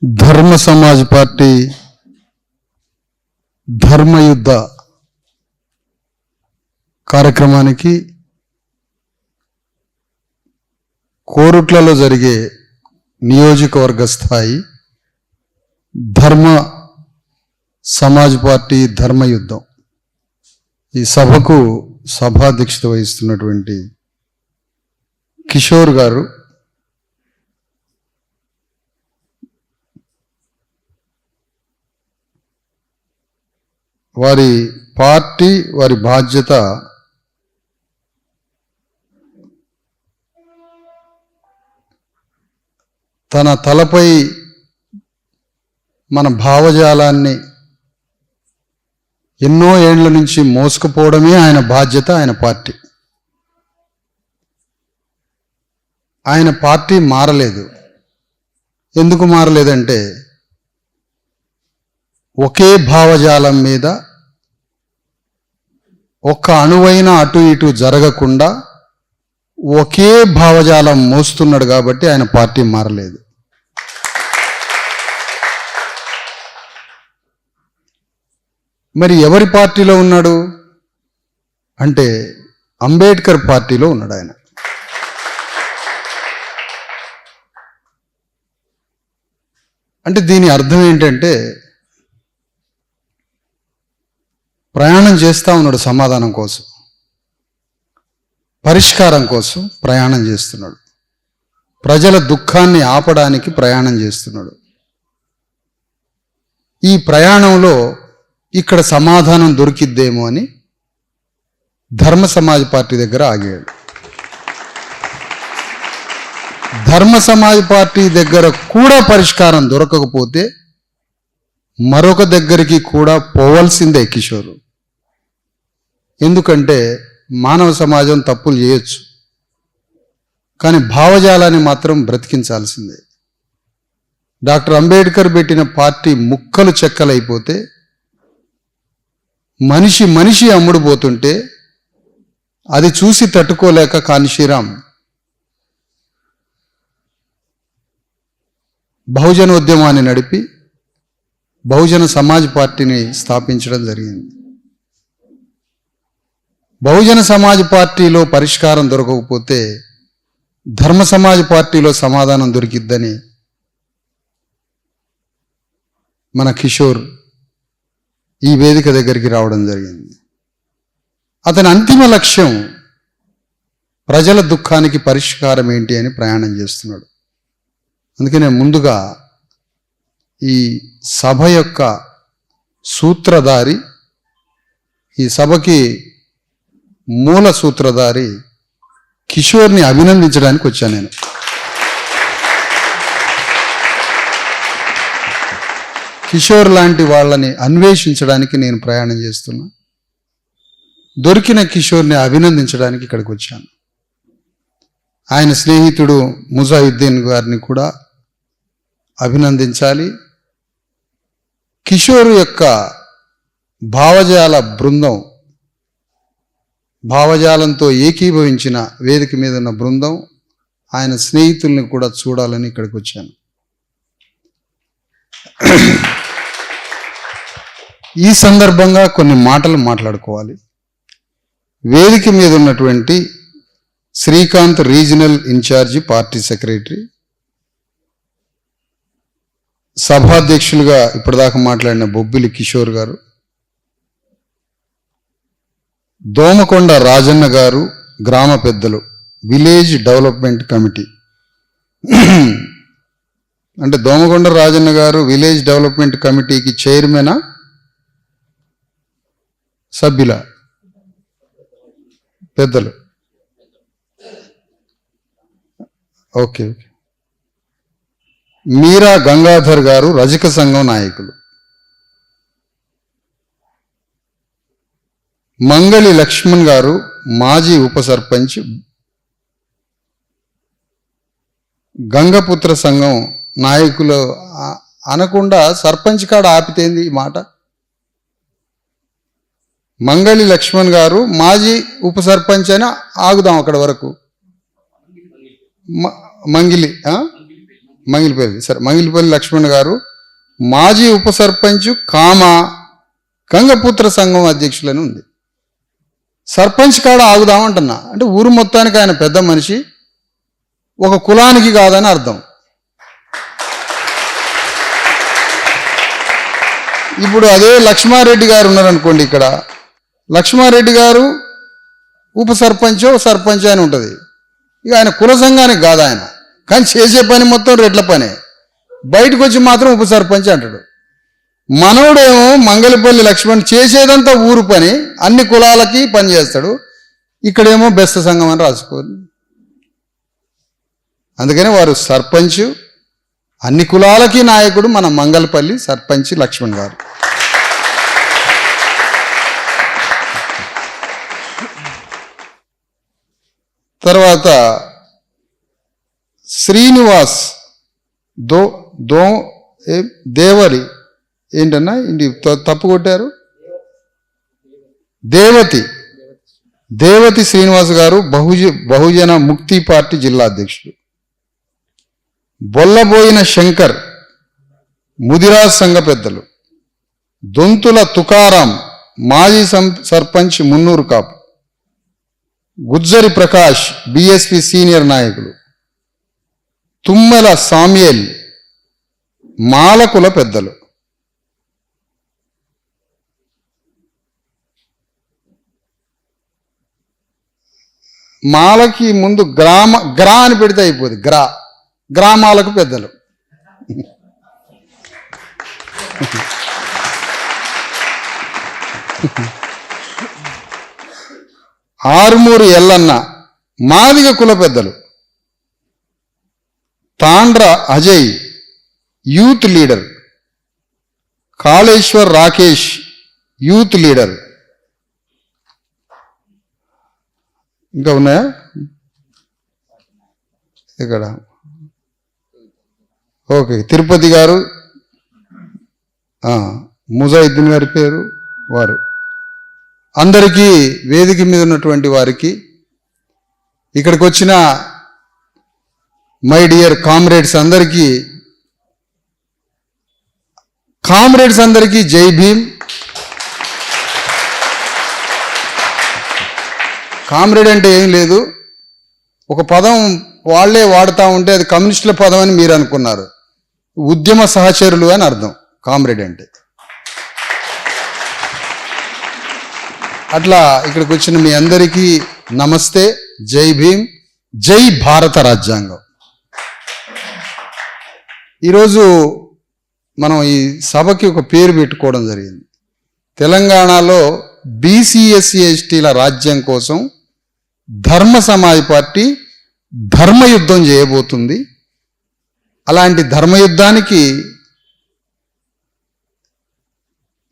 ధర్మ సమాజ్ పార్టీ ధర్మయుద్ధ కార్యక్రమానికి కోరుట్లలో జరిగే నియోజకవర్గ స్థాయి ధర్మ సమాజ్ పార్టీ ధర్మయుద్ధం ఈ సభకు సభాధ్యక్షత వహిస్తున్నటువంటి కిషోర్ గారు, వారి పార్టీ వారి బాధ్యత తన తలపై మన భావజాలాన్ని ఎన్నో ఏళ్ల నుంచి మోసుకుపోవడమే ఆయన బాధ్యత. ఆయన పార్టీ మారలేదు. ఎందుకు మారలేదంటే ఒకే భావజాలం మీద ఒక్క అణువైన అటు ఇటు జరగకుండా ఒకే భావజాలం మోస్తున్నాడు కాబట్టి ఆయన పార్టీ మారలేదు. మరి ఎవరి పార్టీలో ఉన్నాడు అంటే అంబేద్కర్ పార్టీలో ఉన్నాడు ఆయన. అంటే దీని అర్థం ఏంటంటే ప్రయాణం చేస్తూ ఉన్నాడు, సమాధానం కోసం, పరిష్కారం కోసం ప్రయాణం చేస్తున్నాడు, ప్రజల దుఃఖాన్ని ఆపడానికి ప్రయాణం చేస్తున్నాడు. ఈ ప్రయాణంలో ఇక్కడ సమాధానం దొరికిద్దేమో అని ధర్మ సమాజ్ పార్టీ దగ్గర ఆగాడు. ధర్మ సమాజ్ పార్టీ దగ్గర కూడా పరిష్కారం దొరకకపోతే మరొక దగ్గరికి కూడా పోవాల్సిందే కిషోర్. ఎందుకంటే మానవ సమాజం తప్పులు చేయొచ్చు, కానీ భావజాలాన్ని మాత్రం బ్రతికించాల్సిందే. డాక్టర్ అంబేద్కర్ పెట్టిన పార్టీ ముక్కలు చెక్కలైపోతే, మనిషి అమ్ముడుపోతుంటే అది చూసి తట్టుకోలేక కాన్షీరామ్ బహుజన ఉద్యమాన్ని నడిపి బహుజన సమాజ్ పార్టీని స్థాపించడం జరిగింది. బహుజన సమాజ్ పార్టీలో పరిష్కారం దొరకకపోతే ధర్మ సమాజ్ పార్టీలో సమాధానం దొరికిద్దని మన కిషోర్ ఈ వేదిక దగ్గరికి రావడం జరిగింది. అతని అంతిమ లక్ష్యం ప్రజల దుఃఖానికి పరిష్కారం ఏంటి అని ప్రయాణం చేస్తున్నాడు. అందుకనే ముందుగా ఈ సభ యొక్క సూత్రధారి, ఈ సభకి మూల సూత్రధారి కిషోర్ని అభినందించడానికి వచ్చాను నేను. కిషోర్ లాంటి వాళ్ళని అన్వేషించడానికి నేను ప్రయాణం చేస్తున్నా. దొరికిన కిషోర్ని అభినందించడానికి ఇక్కడికి వచ్చాను. ఆయన స్నేహితుడు ముజాహిద్దీన్ గారిని కూడా అభినందించాలి. కిషోర్ యొక్క భావజాల బృందం, భావజాలంతో ఏకీభవించిన వేదిక మీద ఉన్న బృందం, ఆయన స్నేహితుల్ని కూడా చూడాలని ఇక్కడికి వచ్చాను. ఈ సందర్భంగా కొన్ని మాటలు మాట్లాడుకోవాలి. వేదిక మీద ఉన్నటువంటి Srikanth regional incharge party secretary, సభాధ్యక్షులుగా ఇప్పటిదాకా మాట్లాడిన బొబ్బిలి కిషోర్ గారు, దోమకొండ రాజన్న గారు, గ్రామ పెద్దలు, విలేజ్ డెవలప్మెంట్ కమిటీ. అంటే దోమకొండ రాజన్న గారు విలేజ్ డెవలప్మెంట్ కమిటీకి చైర్మనా, సభ్యుల, పెద్దలు? ఓకే. మీరా గంగాధర్ గారు రజక సంఘం నాయకులు, మంగళి లక్ష్మణ్ గారు మాజీ ఉప సర్పంచ్, గంగపుత్ర సంఘం నాయకులు అనకుండా సర్పంచ్ కాడ ఆపితేంది ఈ మాట. మంగళి లక్ష్మణ్ గారు మాజీ ఉప సర్పంచ్ అని ఆగుదాం అక్కడ వరకు. మంగిలి మంగిలిపల్లి లక్ష్మణ్ గారు మాజీ ఉప సర్పంచ్ గంగపుత్ర సంఘం అధ్యక్షులని ఉంది. సర్పంచ్ కాడ ఆగుదామంటున్నా అంటే ఊరు మొత్తానికి ఆయన పెద్ద మనిషి, ఒక కులానికి కాదని అర్థం. ఇప్పుడు అదే లక్ష్మారెడ్డి గారు ఉన్నారనుకోండి, ఇక్కడ లక్ష్మారెడ్డి గారు ఉప సర్పంచో సర్పంచ్ అని ఉంటుంది. ఇక ఆయన కుల సంఘానికి కాదు ఆయన, కానీ చేసే పని మొత్తం రెడ్ల పనే. బయటకు వచ్చి మాత్రం ఉప సర్పంచ్ అంటాడు. మనవుడేమో మంగళపల్లి లక్ష్మణ్ చేసేదంతా ఊరు పని, అన్ని కులాలకి పని చేస్తాడు. ఇక్కడేమో బెస్త సంఘం అని రాసుకోరు. అందుకని వారు సర్పంచ్, అన్ని కులాలకి నాయకుడు మన మంగళపల్లి సర్పంచ్ లక్ష్మణ్ గారు. తర్వాత శ్రీనివాస్ దేవరి ఏంటన్నా ఇంటి తప్పు కొట్టారు. దేవతి శ్రీనివాస్ గారు బహుజన ముక్తి పార్టీ జిల్లా అధ్యక్షుడు. బొల్లబోయిన శంకర్ ముదిరాజ్ సంఘ పెద్దలు. దొంతుల తుకారాం మాజీ సర్పంచ్ మున్నూరు కాపు. గుజ్జరి ప్రకాష్ బిఎస్పి సీనియర్ నాయకులు. తుమ్మల సామ్యేల్ మాలకుల పెద్దలు. మాలకి ముందు గ్రా అని పెడితే అయిపోతుంది. గ్రామాలకు పెద్దలు. ఆరుమూరు ఎల్లన్న మాదిగ కుల పెద్దలు. Tandra Ajay youth leader. Kaleshwar Rakesh youth leader. ఇంకా ఉన్నాయా ఇక్కడ? ఓకే, తిరుపతి గారు, ముజాయిద్దీన్ గారి పేరు వారు. అందరికీ వేదిక మీద ఉన్నటువంటి వారికి, ఇక్కడికి వచ్చిన మై డియర్ కామ్రేడ్స్ అందరికీ జై భీమ్. కామ్రేడ్ అంటే ఏం లేదు, ఒక పదం వాళ్లే వాడుతూ ఉంటే అది కమ్యూనిస్టుల పదం అని మీరు అనుకున్నారు. ఉద్యమ సహచరులు అని అర్థం కామ్రేడ్ అంటే. అట్లా ఇక్కడికి వచ్చిన మీ అందరికీ నమస్తే, జై భీమ్, జై భారత రాజ్యాంగం. ఈరోజు మనం ఈ సభకి ఒక పేరు పెట్టుకోవడం జరిగింది. తెలంగాణలో బీసీ/ఎస్సీ/ ఎస్టీల రాజ్యం కోసం ధర్మ సమాజ్ పార్టీ ధర్మయుద్ధం చేయబోతుంది. అలాంటి ధర్మయుద్ధానికి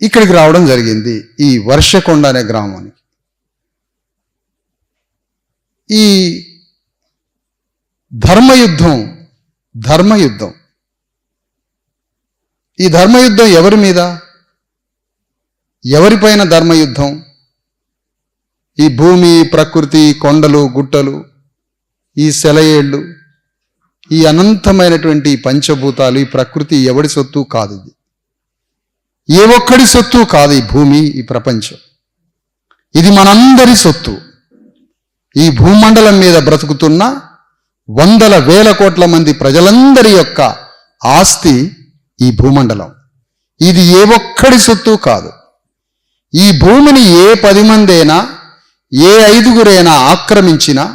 ఇక్కడికి రావడం జరిగింది, ఈ వర్షకొండ అనే గ్రామానికి. ఈ ధర్మయుద్ధం ఈ ధర్మయుద్ధం ఎవరి మీద, ఎవరిపైన ధర్మయుద్ధం? ఈ భూమి, ప్రకృతి, కొండలు, గుట్టలు, ఈ సెలయేళ్ళు, ఈ అనంతమైనటువంటి పంచభూతాలు, ఈ ప్రకృతి ఎవడి సొత్తు కాదు. ఇది ఏ ఒక్కడి సొత్తు కాదు. ఈ భూమి, ఈ ప్రపంచం, ఇది మనందరి సొత్తు. ఈ భూమండలం మీద బ్రతుకుతున్న వందల వేల కోట్ల మంది ప్రజలందరి యొక్క ఆస్తి ఈ భూమండలం. ఇది ఏ ఒక్కడి సొత్తు కాదు. ఈ భూమిని ఏ 10 మందైనా, ఏ 5గురైనా ఆక్రమించినా,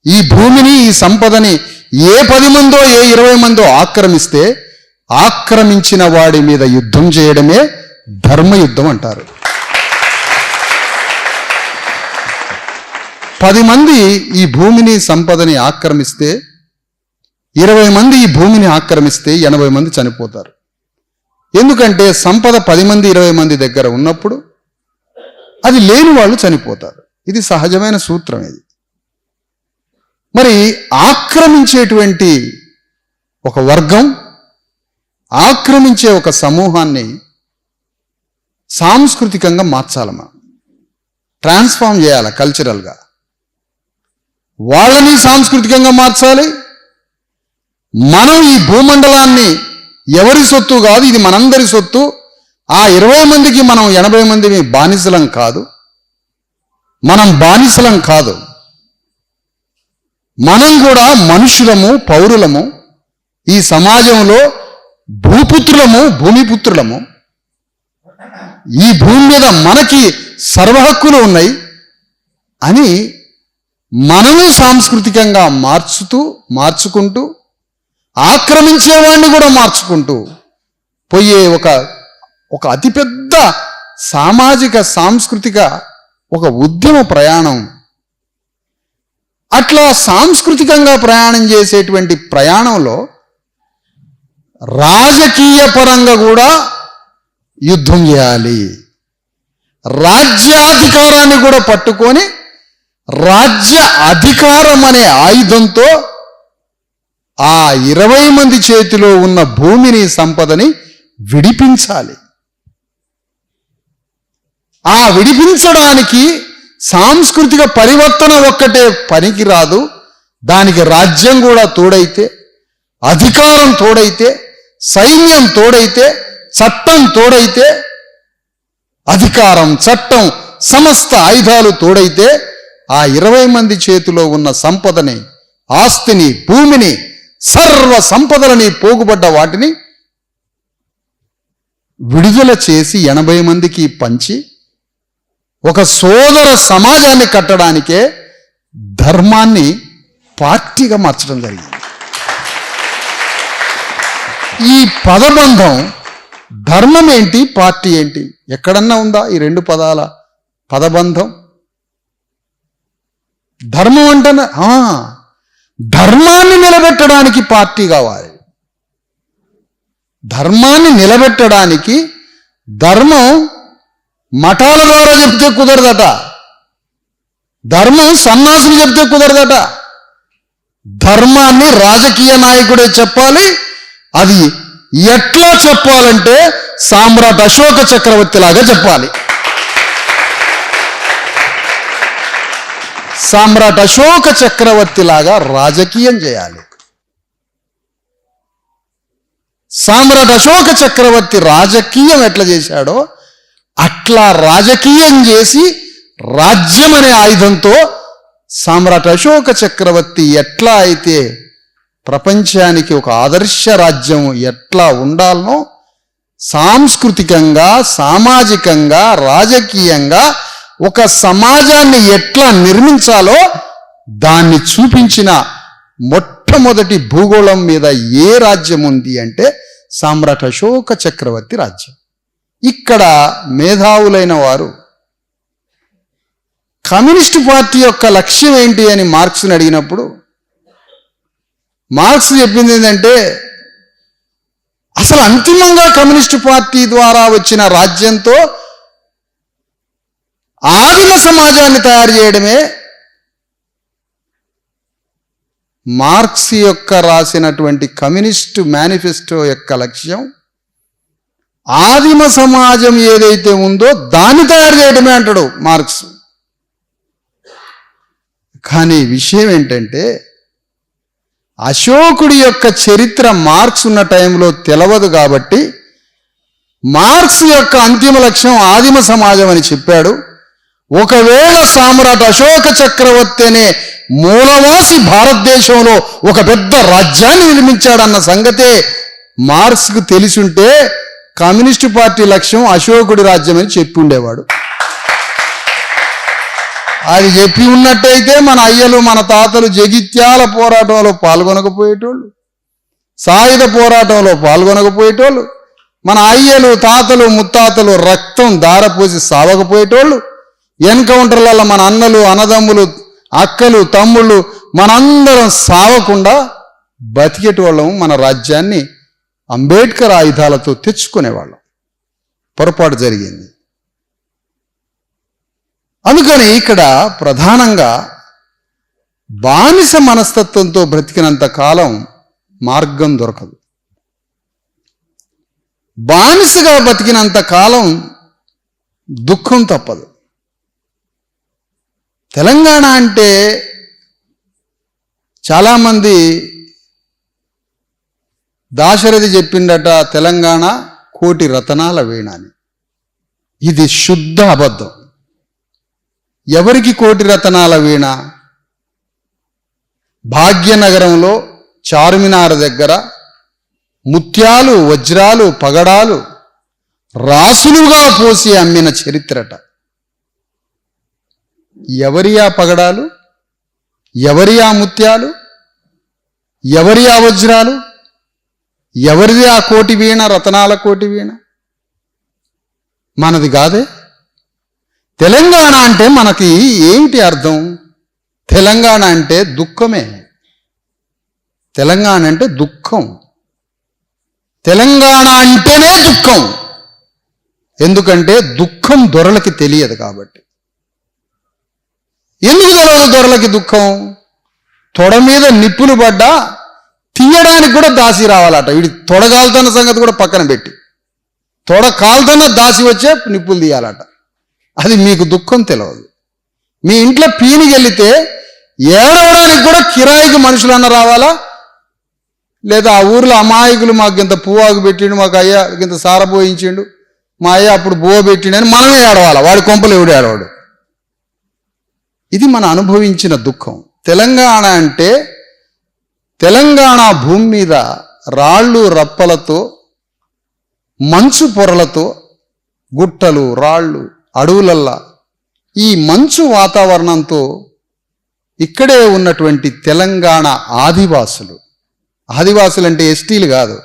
ఈ భూమిని, ఈ సంపదని ఏ 10 మందో, ఏ 20 మందో ఆక్రమిస్తే, ఆక్రమించిన వాడి మీద యుద్ధం చేయడమే ధర్మయుద్ధం అంటారు. 10 మంది ఈ భూమిని, సంపదని ఆక్రమిస్తే, 20 మంది ఈ భూమిని ఆక్రమిస్తే 80 మంది చనిపోతారు. ఎందుకంటే సంపద 10 మంది 20 మంది దగ్గర ఉన్నప్పుడు అది లేని వాళ్ళు చనిపోతారు. ఇది సహజమైన సూత్రం. ఇది మరి ఆక్రమించేటువంటి ఒక వర్గం, ఆక్రమించే ఒక సమూహాన్ని సాంస్కృతికంగా మార్చాలమా, ట్రాన్స్ఫార్మ్ చేయాలి కల్చరల్గా. వాళ్ళని సాంస్కృతికంగా మార్చాలి, మనం ఈ భూమండలాన్ని ఎవరి సొత్తు కాదు, ఇది మనందరి సొత్తు. ఆ 20 మందికి మనం 80 మంది బానిసలం కాదు, మనం బానిసలం కాదు. మనం కూడా మనుషులము, పౌరులము, ఈ సమాజంలో భూపుత్రులము, భూమిపుత్రులము. ఈ భూమి మీద మనకి సర్వహక్కులు ఉన్నాయి అని మనము సాంస్కృతికంగా మార్చుకుంటూ ఆక్రమించేవాడిని కూడా మార్చుకుంటూ పోయే ఒక అతిపెద్ద సామాజిక సాంస్కృతిక ఒక ఉద్యమ ప్రయాణం. అట్లా సాంస్కృతికంగా ప్రయాణం చేసేటువంటి ప్రయాణంలో రాజకీయ పరంగా కూడా యుద్ధం చేయాలి. రాజ్యాధికారాన్ని కూడా పట్టుకొని రాజ్య అధికారం అనే ఆయుధంతో ఆ 20 మంది చేతిలో ఉన్న భూమిని, సంపదని విడిపించాలి. ఆ విడిపించడానికి సాంస్కృతిక పరివర్తన ఒక్కటే పనికిరాదు. దానికి రాజ్యం కూడా తోడైతే, అధికారం తోడైతే, సైన్యం తోడైతే, చట్టం తోడైతే, అధికారం, చట్టం, సమస్త ఆయుధాలు తోడైతే ఆ 20 మంది చేతిలో ఉన్న సంపదని, ఆస్తిని, భూమిని, సర్వ సంపదలని, పోగుబడ్డ వాటిని విడుదల చేసి 80 మందికి పంచి ఒక సోదర సమాజాన్ని కట్టడానికే ధర్మాన్ని పార్టీగా మార్చడం జరిగింది. ఈ పదబంధం, ధర్మం ఏంటి, పార్టీ ఏంటి, ఎక్కడన్నా ఉందా ఈ 2 పదాల పదబంధం? ధర్మం అంటే ధర్మాన్ని నిలబెట్టడానికి పార్టీ కావాలి. ధర్మాన్ని నిలబెట్టడానికి ధర్మం మఠాల ద్వారా చెప్తే కుదరదట, ధర్మం సన్నాసులు చెప్తే కుదరదట. ధర్మాన్ని రాజకీయ నాయకుడే చెప్పాలి. అది ఎట్లా చెప్పాలంటే సామ్రాట్ అశోక చక్రవర్తి లాగా చెప్పాలి. సామ్రాట్ అశోక చక్రవర్తి లాగా రాజకీయం చేయాలి. సామ్రాట్ అశోక చక్రవర్తి రాజకీయం ఎట్లా చేశాడో అట్లా రాజకీయం చేసి రాజ్యం అనే ఆయుధంతో సామ్రాట్ అశోక చక్రవర్తి ఎట్లా అయితే ప్రపంచానికి ఒక ఆదర్శ రాజ్యం ఎట్లా ఉండాలనో సాంస్కృతికంగా, సామాజికంగా, రాజకీయంగా ఒక సమాజాన్ని ఎట్లా నిర్మించాలో దాన్ని చూపించిన మొట్టమొదటి భూగోళం మీద ఏ రాజ్యం ఉంది అంటే సామ్రాట్ అశోక చక్రవర్తి రాజ్యం. ఇక్కడ మేధావులైన వారు కమ్యూనిస్టు పార్టీ యొక్క లక్ష్యం ఏంటి అని మార్క్స్ని అడిగినప్పుడు మార్క్స్ చెప్పింది ఏంటంటే అసలు అంతిమంగా కమ్యూనిస్టు పార్టీ ద్వారా వచ్చిన రాజ్యంతో ఆదిమ సమాజాన్ని తయారు చేయడమే మార్క్స్ యొక్క రాసినటువంటి కమ్యూనిస్టు మేనిఫెస్టో యొక్క లక్ష్యం. ఆదిమ సమాజం ఏదైతే ఉందో దాన్ని తయారు చేయడమే అంటాడు మార్క్స్. కానీ విషయం ఏంటంటే అశోకుడి యొక్క చరిత్ర మార్క్స్ ఉన్న టైంలో తెలవదు కాబట్టి మార్క్స్ యొక్క అంతిమ లక్ష్యం ఆదిమ సమాజం అని చెప్పాడు. ఒకవేళ సామ్రాట్ అశోక చక్రవర్తి అనే మూలవాసి భారతదేశంలో ఒక పెద్ద రాజ్యాన్ని నిర్మించాడన్న సంగతే మార్క్స్కు తెలిసుంటే కమ్యూనిస్టు పార్టీ లక్ష్యం అశోకుడి రాజ్యం అని చెప్పి ఉండేవాడు. అది చెప్పి ఉన్నట్టయితే మన అయ్యలు, మన తాతలు జగిత్యాల పోరాటంలో పాల్గొనకపోయేటోళ్ళు, సాయుధ పోరాటంలో పాల్గొనకపోయేటోళ్ళు, మన అయ్యలు, తాతలు, ముత్తాతలు రక్తం దారపోసి సావకపోయేటోళ్ళు, ఎన్కౌంటర్లలో మన అన్నలు, అన్నదమ్ములు, అక్కలు, తమ్ముళ్ళు మనందరం సావకుండా బతికేటోళ్ళం. మన రాజ్యాన్ని అంబేద్కర్ ఆయుధాలతో తెచ్చుకునేవాళ్ళం. పొరపాటు జరిగింది. అందుకని ఇక్కడ ప్రధానంగా బానిస మనస్తత్వంతో బ్రతికినంత కాలం మార్గం దొరకదు. బానిసగా బతికినంత కాలం దుఃఖం తప్పదు. తెలంగాణ అంటే చాలామంది దాశరథి చెప్పిండట తెలంగాణ కోటి రతనాల వీణ అని. ఇది శుద్ధ అబద్ధం. ఎవరికి కోటి రతనాల వీణ? భాగ్యనగరంలో చార్మినార్ దగ్గర ముత్యాలు, వజ్రాలు, పగడాలు రాసులుగా పోసి అమ్మిన చరిత్రట. ఎవరి ఆ పగడాలు, ఎవరి ఆ ముత్యాలు, ఎవరి ఆ వజ్రాలు, ఎవరిది ఆ కోటి వీణ, రతనాల కోటి వీణ? మనది కాదే. తెలంగాణ అంటే మనకి ఏమిటి అర్థం? తెలంగాణ అంటే దుఃఖమే. తెలంగాణ అంటే దుఃఖం. తెలంగాణ అంటేనే దుఃఖం. ఎందుకంటే దుఃఖం దొరలకి తెలియదు కాబట్టి. ఎందుకు తెలియదు దొరలకి దుఃఖం? తొడ మీద నిప్పులు పడ్డా తీయడానికి కూడా దాసి రావాలట. వీడి తొడ కాలుతున్న సంగతి కూడా పక్కన పెట్టి, తొడ కాలుతున్న దాసి వచ్చే నిప్పులు తీయాలట. అది మీకు దుఃఖం తెలియదు. మీ ఇంట్లో పీనికి వెళితే ఏడవడానికి కూడా కిరాయికి మనుషులన్న రావాలా? లేదా ఆ ఊర్లో అమాయకులు మాకు ఇంత పువ్వాకు పెట్టిండు, మాకు అయ్యా ఇంత సారపోయించిండు, మా అయ్య అప్పుడు బువ్వ పెట్టిండని మనమే ఏడవాలా? వాడి కొంపలు ఎవడు ఏడవాడు? ఇది మన అనుభవించిన దుఃఖం. తెలంగాణ అంటే తెలంగాణ భూమి మీద రాళ్ళు రప్పలతో, మంచు పొరలతో, గుట్టలు, రాళ్ళు, అడవులల్లా ఈ మంచు వాతావరణంతో ఇక్కడే ఉన్నటువంటి తెలంగాణ ఆదివాసులు. ఆదివాసులు అంటే ఎస్టీలు కాదు.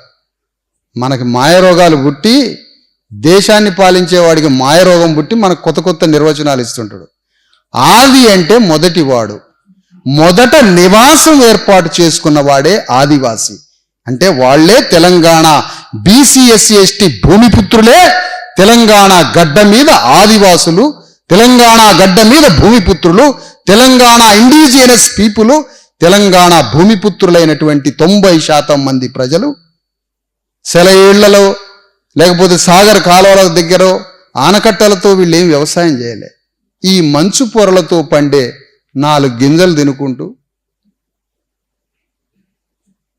మనకి మాయరోగాలు పుట్టి దేశాన్ని పాలించేవాడికి మాయరోగం పుట్టి మనకు కొత్త కొత్త నిర్వచనాలు ఇస్తుంటాడు. ఆది అంటే మొదటివాడు, మొదట నివాసం ఏర్పాటు చేసుకున్న వాడే ఆదివాసి. అంటే వాళ్లే తెలంగాణ బీసీ ఎస్సీ ఎస్టీ భూమిపుత్రులే తెలంగాణ గడ్డ మీద ఆదివాసులు, తెలంగాణ గడ్డ మీద భూమిపుత్రులు, తెలంగాణ ఇండిజినస్ పీపుల్, తెలంగాణ భూమిపుత్రులైనటువంటి 90% మంది ప్రజలు సెలయేళ్లలో లేకపోతే సాగర్ కాలువల దగ్గర ఆనకట్టలతో వీళ్ళేం వ్యవసాయం చేయలే. ఈ మంచు పొరలతో పండే 4 గింజలు తినుకుంటూ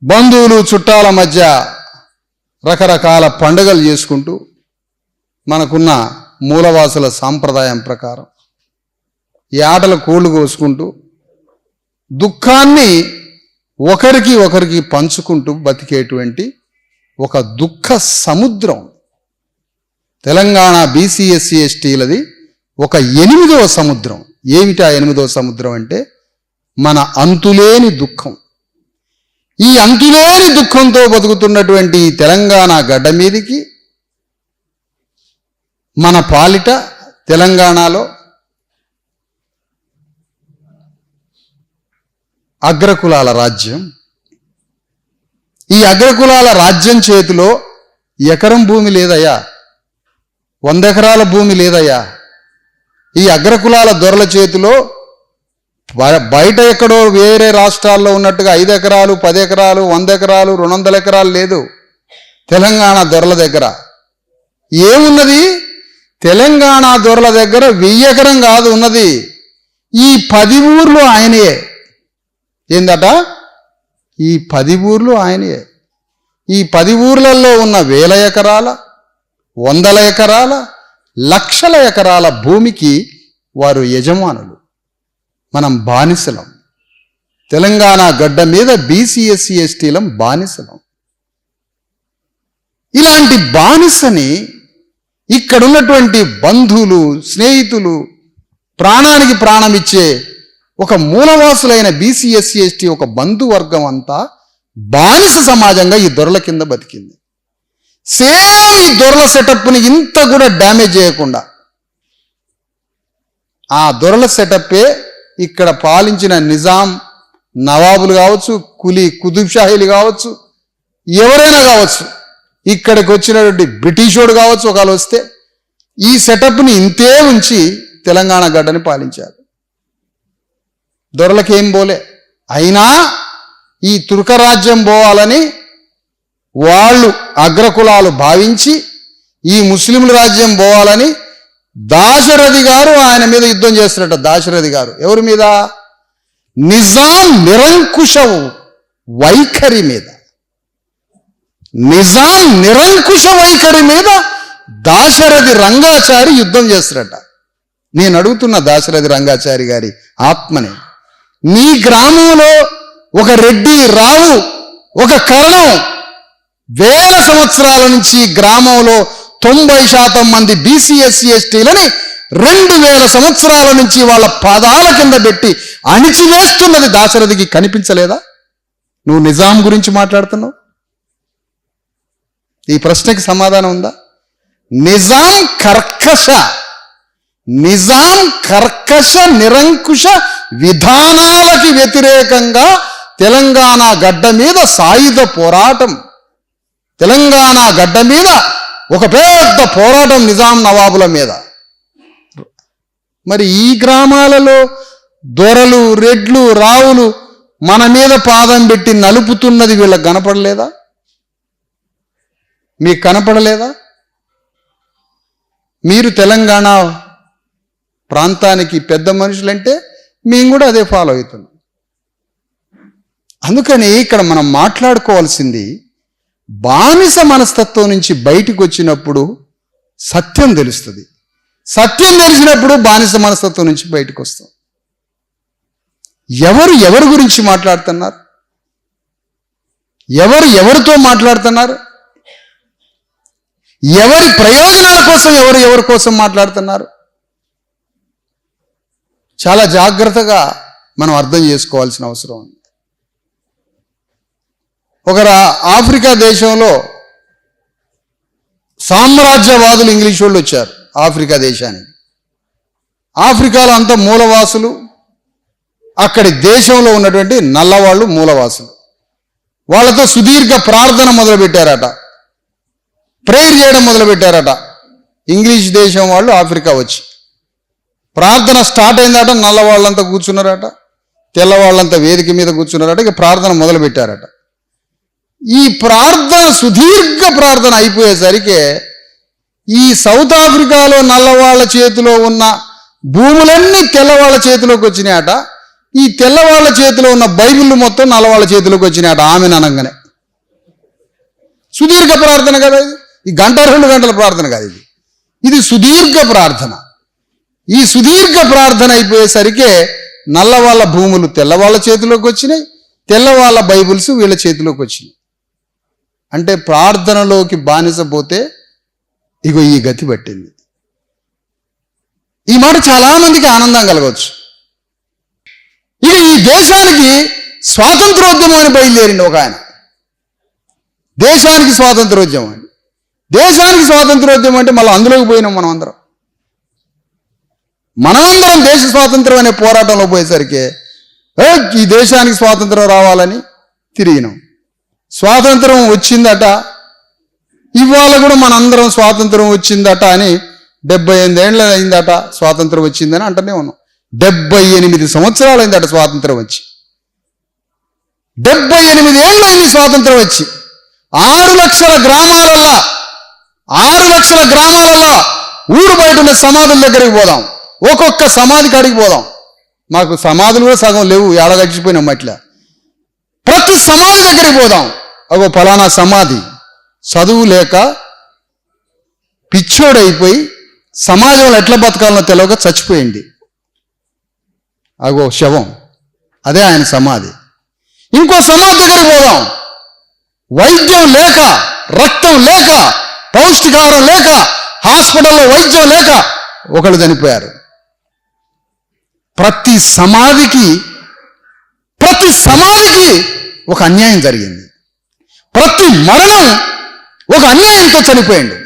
బంధువులు చుట్టాల మధ్య రకరకాల పండుగలు చేసుకుంటూ మనకున్న మూలవాసుల సాంప్రదాయం ప్రకారం ఈ ఆటల కోళ్ళు కోసుకుంటూ దుఃఖాన్ని ఒకరికి పంచుకుంటూ బతికేటువంటి ఒక దుఃఖ సముద్రం తెలంగాణ బీసీ ఎస్సీ ఎస్టీలది. ఒక 8వ సముద్రం. ఏమిటా 8వ సముద్రం అంటే మన అంతులేని దుఃఖం. ఈ అంతులేని దుఃఖంతో బతుకుతున్నటువంటి తెలంగాణ గడ్డ మీదికి మన పాలిట తెలంగాణలో అగ్రకులాల రాజ్యం. ఈ అగ్రకులాల రాజ్యం చేతిలో ఎకరం భూమి లేదయ్యా, 100 ఎకరాల భూమి లేదయ్యా. ఈ అగ్రకులాల దొరల చేతిలో బయట ఎక్కడో వేరే రాష్ట్రాల్లో ఉన్నట్టుగా 5 ఎకరాలు, 10 ఎకరాలు, 100 ఎకరాలు, 200 ఎకరాలు లేదు. తెలంగాణ దొరల దగ్గర ఏమున్నది? తెలంగాణ దొరల దగ్గర 1000 ఎకరం కాదు ఉన్నది, ఈ 10 ఊర్లు ఆయనే. ఏందట? ఈ 10 ఊర్లు ఆయనే. ఈ 10 ఊర్లలో ఉన్న 1000 ఎకరాల, 100 ఎకరాల, లక్షల ఎకరాల భూమికి వారు యజమానులు. మనం బానిసలం. తెలంగాణ గడ్డ మీద బీసీ ఎస్సీ ఎస్టీలం బానిసలం. ఇలాంటి బానిసని ఇక్కడున్నటువంటి బంధువులు, స్నేహితులు, ప్రాణానికి ప్రాణం ఇచ్చే ఒక మూలవాసులైన బీసీ ఎస్సీ ఎస్టీ ఒక బంధువర్గం అంతా బానిస సమాజంగా ఈ దొరల కింద బతికింది. సేమ్ ఈ దొరల సెటప్ని ఇంత కూడా డ్యామేజ్ చేయకుండా ఆ దొరల సెటప్పే ఇక్కడ పాలించిన నిజాం నవాబులు కావచ్చు, కుతుబ్ షాహీలు కావచ్చు, ఎవరైనా కావచ్చు, ఇక్కడికి వచ్చినటువంటి బ్రిటిషోడు కావచ్చు, ఒకళ్ళు వస్తే ఈ సెటప్ని ఇంతే ఉంచి తెలంగాణ గడ్డని పాలించారు. దొరలకేం పోలే. అయినా ఈ తుర్క రాజ్యం పోవాలని వాళ్ళు అగ్రకులాలు భావించి ఈ ముస్లింల రాజ్యం పోవాలని దాశరథి గారు ఆయన మీద యుద్ధం చేస్తున్నట్ట. దాశరథి గారు ఎవరి మీద? నిజాం నిరంకుశ వైఖరి మీద. నిజాం నిరంకుశ వైఖరి మీద దాశరథి రంగాచారి యుద్ధం చేస్తారట. నేను అడుగుతున్న దాశరథి రంగాచారి గారి ఆత్మని, నీ గ్రామంలో ఒక రెడ్డి, రావు, ఒక కరణం వేల సంవత్సరాల నుంచి గ్రామంలో 90% మంది బీసీ ఎస్సీ ఎస్టీలని 2000 సంవత్సరాల నుంచి వాళ్ళ పాదాల కింద పెట్టి అణిచివేస్తున్నది దాశరథికి కనిపించలేదా? నువ్వు నిజాం గురించి మాట్లాడుతున్నావు. ఈ ప్రశ్నకి సమాధానం ఉందా? నిజాం కర్కశ నిరంకుశ విధానాలకి వ్యతిరేకంగా తెలంగాణ గడ్డ మీద సాయుధ పోరాటం, తెలంగాణ గడ్డ మీద ఒక పెద్ద పోరాటం నిజాం నవాబుల మీద. మరి ఈ గ్రామాలలో దొరలు, రెడ్లు, రావులు మన మీద పాదం పెట్టి నలుపుతున్నది వీళ్ళకి కనపడలేదా? మీకు కనపడలేదా? మీరు తెలంగాణ ప్రాంతానికి పెద్ద మనుషులంటే మేము కూడా అదే ఫాలో అవుతున్నాం. అందుకని ఇక్కడ మనం మాట్లాడుకోవాల్సింది, బానిస మనస్తత్వం నుంచి బయటికి వచ్చినప్పుడు సత్యం తెలుస్తుంది. సత్యం తెలిసినప్పుడు బానిస మనస్తత్వం నుంచి బయటకు వస్తాం. ఎవరి గురించి మాట్లాడుతున్నారు? ఎవరితో మాట్లాడుతున్నారు? ఎవరి ప్రయోజనాల కోసం ఎవరి కోసం మాట్లాడుతున్నారు? చాలా జాగ్రత్తగా మనం అర్థం చేసుకోవాల్సిన అవసరం ఉంది. ఒక ఆఫ్రికా దేశంలో సామ్రాజ్యవాదులు ఇంగ్లీష్ వాళ్ళు వచ్చారు ఆఫ్రికా దేశానికి. ఆఫ్రికాలో అంతా మూలవాసులు, అక్కడి దేశంలో ఉన్నటువంటి నల్లవాళ్ళు మూలవాసులు. వాళ్ళతో సుదీర్ఘ ప్రార్థన మొదలుపెట్టారట, ప్రేయర్ చేయడం మొదలుపెట్టారట. ఇంగ్లీష్ దేశం వాళ్ళు ఆఫ్రికా వచ్చి ప్రార్థన స్టార్ట్ అయిందట. నల్లవాళ్ళంతా కూర్చున్నారట, తెల్లవాళ్ళంతా వేదిక మీద కూర్చున్నారట. ఇక ప్రార్థన మొదలుపెట్టారట. ఈ ప్రార్థన, సుదీర్ఘ ప్రార్థన అయిపోయేసరికి ఈ సౌత్ ఆఫ్రికాలో నల్లవాళ్ళ చేతిలో ఉన్న భూములన్నీ తెల్లవాళ్ళ చేతిలోకి వచ్చినాయట. ఈ తెల్లవాళ్ళ చేతిలో ఉన్న బైబిల్ మొత్తం నల్లవాళ్ళ చేతిలోకి వచ్చినాయట ఆమెను అనగానే. సుదీర్ఘ ప్రార్థన కదా ఇది. ఈ 1-2 గంటల ప్రార్థన కాదు ఇది. ఇది సుదీర్ఘ ప్రార్థన. ఈ సుదీర్ఘ ప్రార్థన అయిపోయేసరికి నల్లవాళ్ళ భూములు తెల్లవాళ్ళ చేతిలోకి వచ్చినాయి, తెల్లవాళ్ళ బైబిల్స్ వీళ్ళ చేతిలోకి వచ్చినాయి. అంటే ప్రార్థనలోకి బానిస పోతే ఇగో ఈ గతి పట్టింది. ఈ మాట చాలా మందికి ఆనందం కలగవచ్చు. ఇక ఈ దేశానికి స్వాతంత్రోద్యమం అని బయలుదేరింది ఒక ఆయన. దేశానికి స్వాతంత్రోద్యమం అని. దేశానికి స్వాతంత్రోద్యమం అంటే మళ్ళీ అందులోకి పోయినాం మనమందరం దేశ స్వాతంత్రం అనే పోరాటంలో పోయేసరికి ఈ దేశానికి స్వాతంత్రం రావాలని తిరిగినాం. స్వాతంత్రం వచ్చిందట, ఇవాళ కూడా మనందరం స్వాతంత్రం వచ్చిందట అని 78 ఏళ్ళు అయిందట స్వాతంత్రం వచ్చిందని అంటూనే ఉన్నాం. 78 సంవత్సరాలు అయిందట స్వాతంత్రం వచ్చి. 78 ఏళ్ళు అయింది స్వాతంత్రం వచ్చి. 6 లక్షల గ్రామాలల్లో ఊరు బయట ఉన్న సమాధుల దగ్గరికి పోదాం, ఒక్కొక్క సమాధి కాడికి పోదాం. మాకు సమాధులు కూడా సగం లేవు, ఏడగచ్చిపోయినాం అట్లా. ప్రతి సమాధి దగ్గరికి పోదాం. అగో ఫలానా సమాధి చదువు లేక పిచ్చోడైపోయి సమాజంలో ఎట్లా బతకాలనో తెలియక చచ్చిపోయింది. అగో శవం, అదే ఆయన సమాధి. ఇంకో సమాధి దగ్గరికి పోదాం. వైద్యం లేక, రక్తం లేక, పౌష్టికాహారం లేక, హాస్పిటల్లో వైద్యం లేక ఒకళ్ళు చనిపోయారు. ప్రతి సమాధికి ఒక అన్యాయం జరిగింది. ప్రతి మరణం ఒక అన్యాయంతో చనిపోయింది.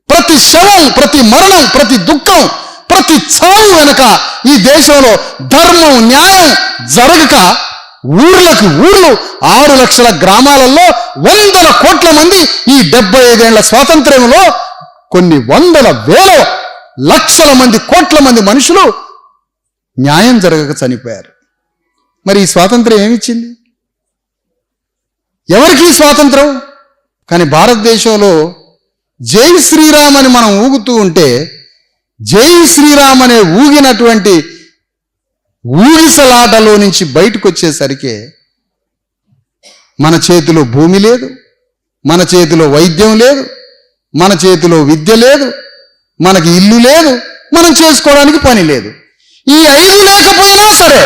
ప్రతి శవం, ప్రతి మరణం, ప్రతి దుఃఖం, ప్రతి చావు వెనక ఈ దేశంలో ధర్మం, న్యాయం జరగక ఊర్లకు ఊర్లు 6 లక్షల గ్రామాలలో 100 కోట్ల మంది ఈ 75 ఏళ్ల స్వాతంత్ర్యంలో కొన్ని 100,000 లక్షల మంది, కోట్ల మంది మనుషులు న్యాయం జరగక చనిపోయారు. మరి ఈ స్వాతంత్రం ఏమిచ్చింది? ఎవరికి స్వాతంత్రం? కానీ భారతదేశంలో జై శ్రీరామ్ అని మనం ఊగుతూ ఉంటే, జై శ్రీరామ్ అనే ఊగినటువంటి ఊగిసలాటలో నుంచి బయటకు వచ్చేసరికి మన చేతిలో భూమి లేదు, మన చేతిలో వైద్యం లేదు, మన చేతిలో విద్య లేదు, మనకి ఇల్లు లేదు, మనం చేసుకోవడానికి పని లేదు. ఈ 5 లేకపోయినా సరే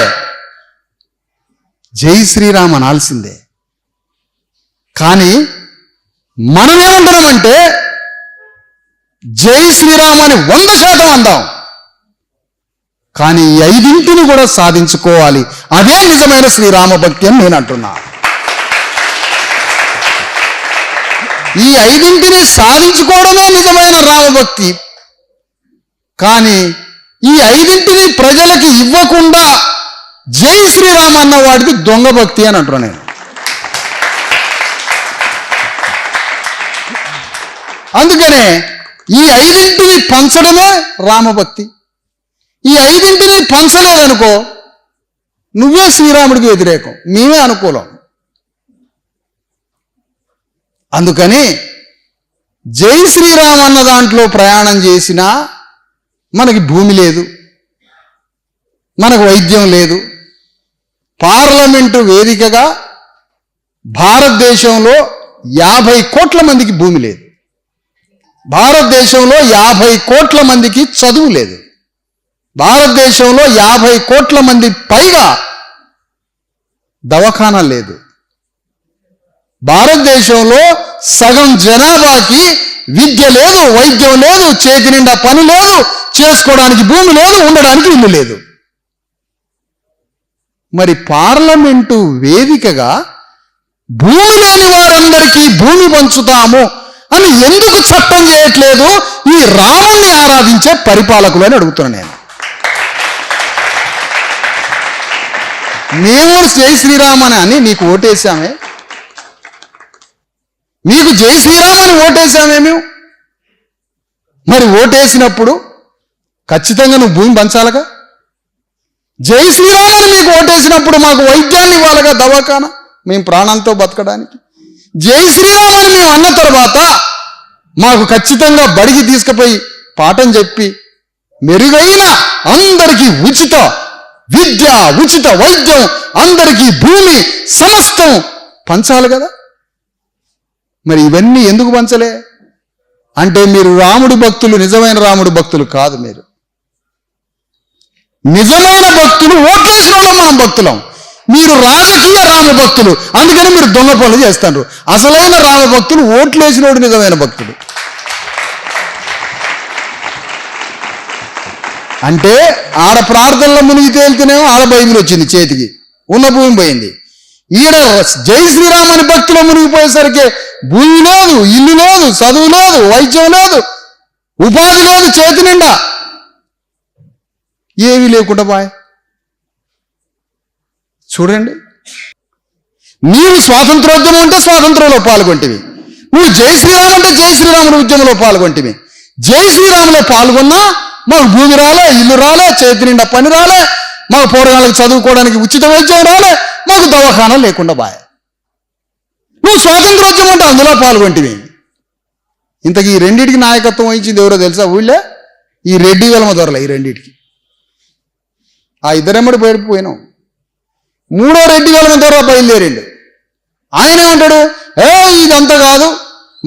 జై శ్రీరామ్ అనాల్సిందే. కానీ మనమేమంటున్నామంటే జై శ్రీరామ్ అని 100% అందాం, కానీ ఈ 5 కూడా సాధించుకోవాలి. అదే నిజమైన శ్రీరామ భక్తి అని నేను అంటున్నా. ఈ 5 సాధించుకోవడమే నిజమైన రామభక్తి. కానీ ఈ 5 ప్రజలకి ఇవ్వకుండా జై శ్రీరామ్ అన్న వాడికి దొంగ భక్తి అని అంటున్నా నేను. అందుకనే ఈ 5 పంచడమే రామభక్తి. ఈ 5 పంచలేదనుకో నువ్వే శ్రీరాముడికి వ్యతిరేకం, మేమే అనుకూలం. అందుకని జై శ్రీరామ్ అన్న దాంట్లో ప్రయాణం చేసినా మనకి భూమి లేదు, మనకు వైద్యం లేదు. పార్లమెంటు వేదికగా భారతదేశంలో 50 కోట్ల మందికి భూమి లేదు, భారతదేశంలో 50 కోట్ల మందికి చదువు లేదు, భారతదేశంలో 50 కోట్ల మంది పైగా దవాఖానా లేదు, భారతదేశంలో సగం జనాభాకి విద్య లేదు, వైద్యం లేదు, చేతి నిండా పని లేదు, చేసుకోవడానికి భూమి లేదు, ఉండడానికి ఇల్లు లేదు. మరి పార్లమెంటు వేదికగా భూమి లేని వారందరికీ భూమి పంచుతాము అని ఎందుకు చట్టం చేయట్లేదు ఈ రాముణ్ణి ఆరాధించే పరిపాలకులు అని అడుగుతున్నాను నేను. మేము జై శ్రీరామ్ అని నీకు ఓటేశామే, మీకు జై శ్రీరామ్ అని ఓటేశామే మేము. మరి ఓటేసినప్పుడు ఖచ్చితంగా నువ్వు భూమి పంచాలగా. జై శ్రీరామ్ అని మీకు ఓటేసినప్పుడు మాకు వైద్యాన్ని ఇవ్వాలగా, దవాఖానా, మేము ప్రాణంతో బతకడానికి. జై శ్రీరామ్ అని మేము అన్న తర్వాత మాకు ఖచ్చితంగా బడికి తీసుకుపోయి పాఠం చెప్పి మెరుగైన అందరికీ ఉచిత విద్య, ఉచిత వైద్యం, అందరికీ భూమి సమస్తం పంచాలి కదా. మరి ఇవన్నీ ఎందుకు పంచలే అంటే మీరు రాముడి భక్తులు, నిజమైన రాముడి భక్తులు కాదు. మీరు నిజమైన భక్తులు ఓట్లేసిన వాళ్ళం మనం భక్తులం, మీరు రాజకీయ రామభక్తులు. అందుకని మీరు దొంగ పనులు చేస్తారు. అసలైన రామభక్తులు ఓట్లేసినోడు నిజమైన భక్తుడు. అంటే ఆడ ప్రార్థనలో మునిగి తేలితేనేమో ఆడ బైబిల్ వచ్చింది చేతికి, ఉన్న భూమి పోయింది. ఈడ జై శ్రీరామ్ అని భక్తిలో మునిగిపోయేసరికి భూమి లేదు, ఇల్లు లేదు, చదువు లేదు, వైద్యం లేదు, ఉపాధి లేదు, చేతి నిండా ఏమీ లేకుండా బాయ్. చూడండి, నీవు స్వాతంత్రోద్యమం అంటే స్వాతంత్రంలో పాల్గొంటివి, నువ్వు జై శ్రీరామ్ అంటే జై శ్రీరాముడి ఉద్యమంలో పాల్గొంటివి. జై శ్రీరాములో పాల్గొన్నా మాకు భూమి రాలే, ఇల్లు రాలే, చేతి నిండా పని రాలే, మాకు పోరగాళ్ళకి చదువుకోవడానికి ఉచిత వైద్యం రాలే, మాకు దవాఖానా లేకుండా బాయ్. నువ్వు స్వాతంత్రోద్యమం అంటే అందులో పాల్గొంటివి. ఇంతకీ ఈ రెండింటికి నాయకత్వం వహించింది ఎవరో తెలుసా ఊళ్ళో? ఈ రెడ్డి వెలమ దొరల. ఈ రెండింటికి ఆ ఇద్దరెమ్మడి బయటపోయినాం. 3వ రెడ్డి వెలమ దొర బయలుదేరిండు. ఆయన ఏమంటాడు, ఇదంతా కాదు,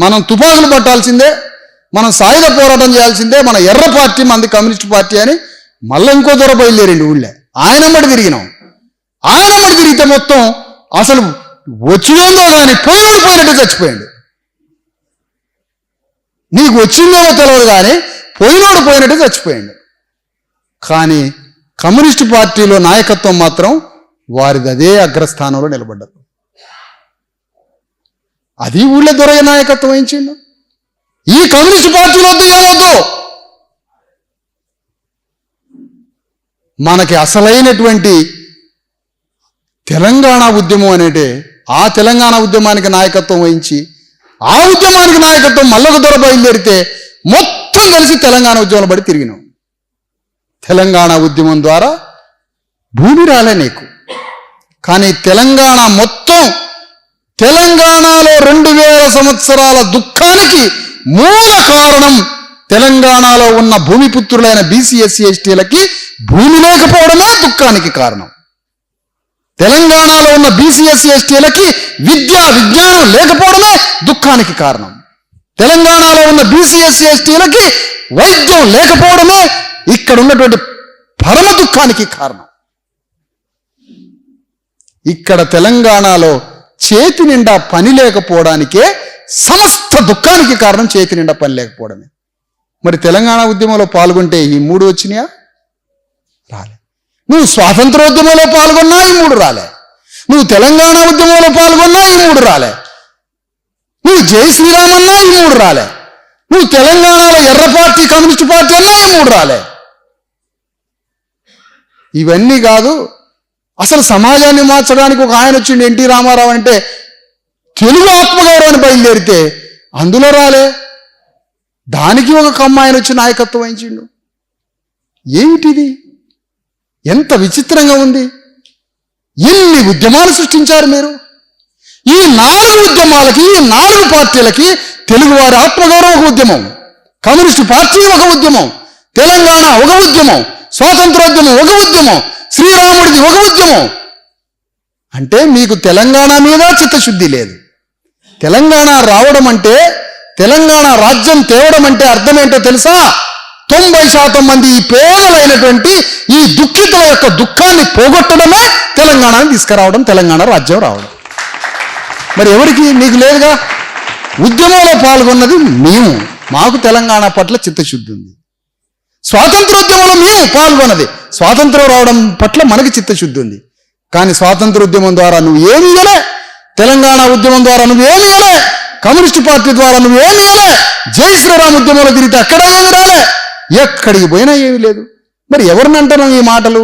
మనం తుపాకులు పట్టాల్సిందే, మనం సాయుధ పోరాటం చేయాల్సిందే, మన ఎర్ర పార్టీ మంది కమ్యూనిస్ట్ పార్టీ అని మళ్ళీ ఇంకో దొర బయలుదేరిండు ఊళ్ళో. ఆయనమ్మడి తిరిగినాం. ఆయనమ్మడి తిరిగితే మొత్తం అసలు వచ్చిందో కానీ పోయినట్టు చచ్చిపోయాడు. నీకు వచ్చిందో తెలియదు కానీ పోయినట్టు చచ్చిపోయాడు. కానీ కమ్యూనిస్టు పార్టీలో నాయకత్వం మాత్రం వారిది అదే అగ్రస్థానంలో నిలబడ్డారు. అది ఊళ్ళో దొరయ నాయకత్వం వహించిండు. ఈ కమ్యూనిస్టు పార్టీలో వద్దు, ఏమొద్దు, మనకి అసలైనటువంటి తెలంగాణ ఉద్యమం అనేటే ఆ తెలంగాణ ఉద్యమానికి నాయకత్వం వహించి ఆ ఉద్యమానికి నాయకత్వం మల్లొక దొర బయలుదేరితే మొత్తం కలిసి తెలంగాణ ఉద్యమంలో పడి తిరిగినాం. తెలంగాణ ఉద్యమం ద్వారా భూమి రాలే నీకు, కానీ తెలంగాణ మొత్తం, తెలంగాణలో 2000 సంవత్సరాల దుఃఖానికి మూల కారణం తెలంగాణలో ఉన్న భూమిపుత్రులైన బీసీ ఎస్సీ ఎస్టీలకి భూమి లేకపోవడమే దుఃఖానికి కారణం. తెలంగాణలో ఉన్న బీసీ ఎస్సీ ఎస్టీలకి విద్యా విజ్ఞానం లేకపోవడమే దుఃఖానికి కారణం. తెలంగాణలో ఉన్న బీసీ ఎస్సీ ఎస్టీలకి వైద్యం లేకపోవడమే ఇక్కడ ఉన్నటువంటి పరమ దుఃఖానికి కారణం. ఇక్కడ తెలంగాణలో చేతి నిండా పని లేకపోవడానికే సమస్త దుఃఖానికి కారణం. చేతి నిండా పని లేకపోవడమే. మరి తెలంగాణ ఉద్యమంలో పాల్గొంటే ఈ 3 వచ్చినాయా? రాలే. నువ్వు స్వాతంత్రోద్యమంలో పాల్గొన్నా ఈ 3 రాలే. నువ్వు తెలంగాణ ఉద్యమంలో పాల్గొన్నా ఈ 3 రాలే. నువ్వు జై శ్రీరామ్ అన్నా ఈ 3 రాలే. నువ్వు తెలంగాణలో ఎర్ర పార్టీ కమ్యూనిస్ట్ పార్టీ అన్నా ఈ 3 రాలే. ఇవన్నీ కాదు, అసలు సమాజాన్ని మార్చడానికి ఒక ఆయన వచ్చిండు ఎన్టీ రామారావు అంటే తెలుగు ఆత్మగౌరవాన్ని బయలుదేరితే అందులో రాలే. దానికి ఒక కమ్మాయన వచ్చి నాయకత్వం వహించిండు. ఏమిటిది? ఎంత విచిత్రంగా ఉంది. ఎన్ని ఉద్యమాలు సృష్టించారు మీరు. ఈ 4 ఉద్యమాలకి, ఈ 4 పార్టీలకి తెలుగువారి ఆత్మగౌరవం ఒక ఉద్యమం, కమ్యూనిస్టు పార్టీ ఒక ఉద్యమం, తెలంగాణ ఒక ఉద్యమం, స్వాతంత్రోద్యమం ఒక ఉద్యమం, శ్రీరాముడిది ఒక ఉద్యమం. అంటే మీకు తెలంగాణ మీద చిత్తశుద్ధి లేదు. తెలంగాణ రావడం అంటే, తెలంగాణ రాజ్యం తేవడం అంటే అర్థం ఏంటో తెలుసా? 90% మంది ఈ పేదలైనటువంటి ఈ దుఃఖితుల యొక్క దుఃఖాన్ని పోగొట్టడమే తెలంగాణని తీసుకురావడం, తెలంగాణ రాజ్యం రావడం. మరి ఎవరికి? నీకు లేదుగా. ఉద్యమంలో పాల్గొన్నది మేము, మాకు తెలంగాణ పట్ల చిత్తశుద్ధి ఉంది. స్వాతంత్రోద్యమంలో మేము పాల్గొన్నది, స్వాతంత్రం రావడం పట్ల మనకి చిత్తశుద్ధి ఉంది. కానీ స్వాతంత్రోద్యమం ద్వారా నువ్వు ఏమి ఇవ్వలే, తెలంగాణ ఉద్యమం ద్వారా నువ్వు ఏమి ఇవ్వలే, కమ్యూనిస్టు పార్టీ ద్వారా నువ్వు ఏమి ఇవ్వలే, జై శ్రీరామ్ ఉద్యమంలో తిరిగితే అక్కడ ఏమి రాలే, ఎక్కడికి పోయినా ఏమీ లేదు. మరి ఎవరిని అంటున్నాం ఈ మాటలు?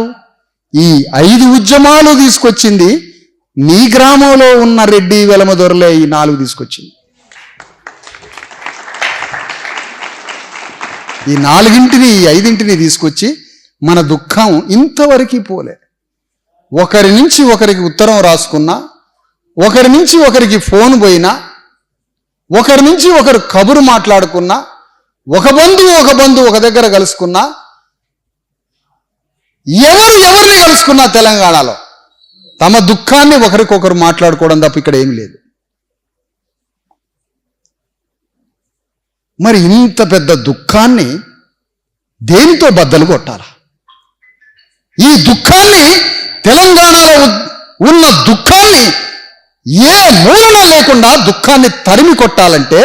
ఈ 5 ఉద్యమాలు తీసుకొచ్చింది నీ గ్రామంలో ఉన్న రెడ్డి వెలమదొరలే. ఈ 4 తీసుకొచ్చింది. ఈ 4ంటిని, ఈ 5ంటిని తీసుకొచ్చి మన దుఃఖం ఇంతవరకు పోలే. ఒకరి నుంచి ఒకరికి ఉత్తరం రాసుకున్నా, ఒకరి నుంచి ఒకరికి ఫోన్ పోయినా, ఒకరి నుంచి ఒకరు కబురు మాట్లాడుకున్నా, ఒక బంధువు ఒక దగ్గర కలుసుకున్నా, ఎవరిని కలుసుకున్నా తెలంగాణలో తమ దుఃఖాన్ని ఒకరికొకరు మాట్లాడుకోవడం తప్ప ఇక్కడ ఏమి లేదు. మరి ఇంత పెద్ద దుఃఖాన్ని దేనితో బద్దలు కొట్టాలా? ఈ దుఃఖాన్ని, తెలంగాణలో ఉన్న దుఃఖాన్ని ఏ మూలన లేకుండా దుఃఖాన్ని తరిమి కొట్టాలంటే,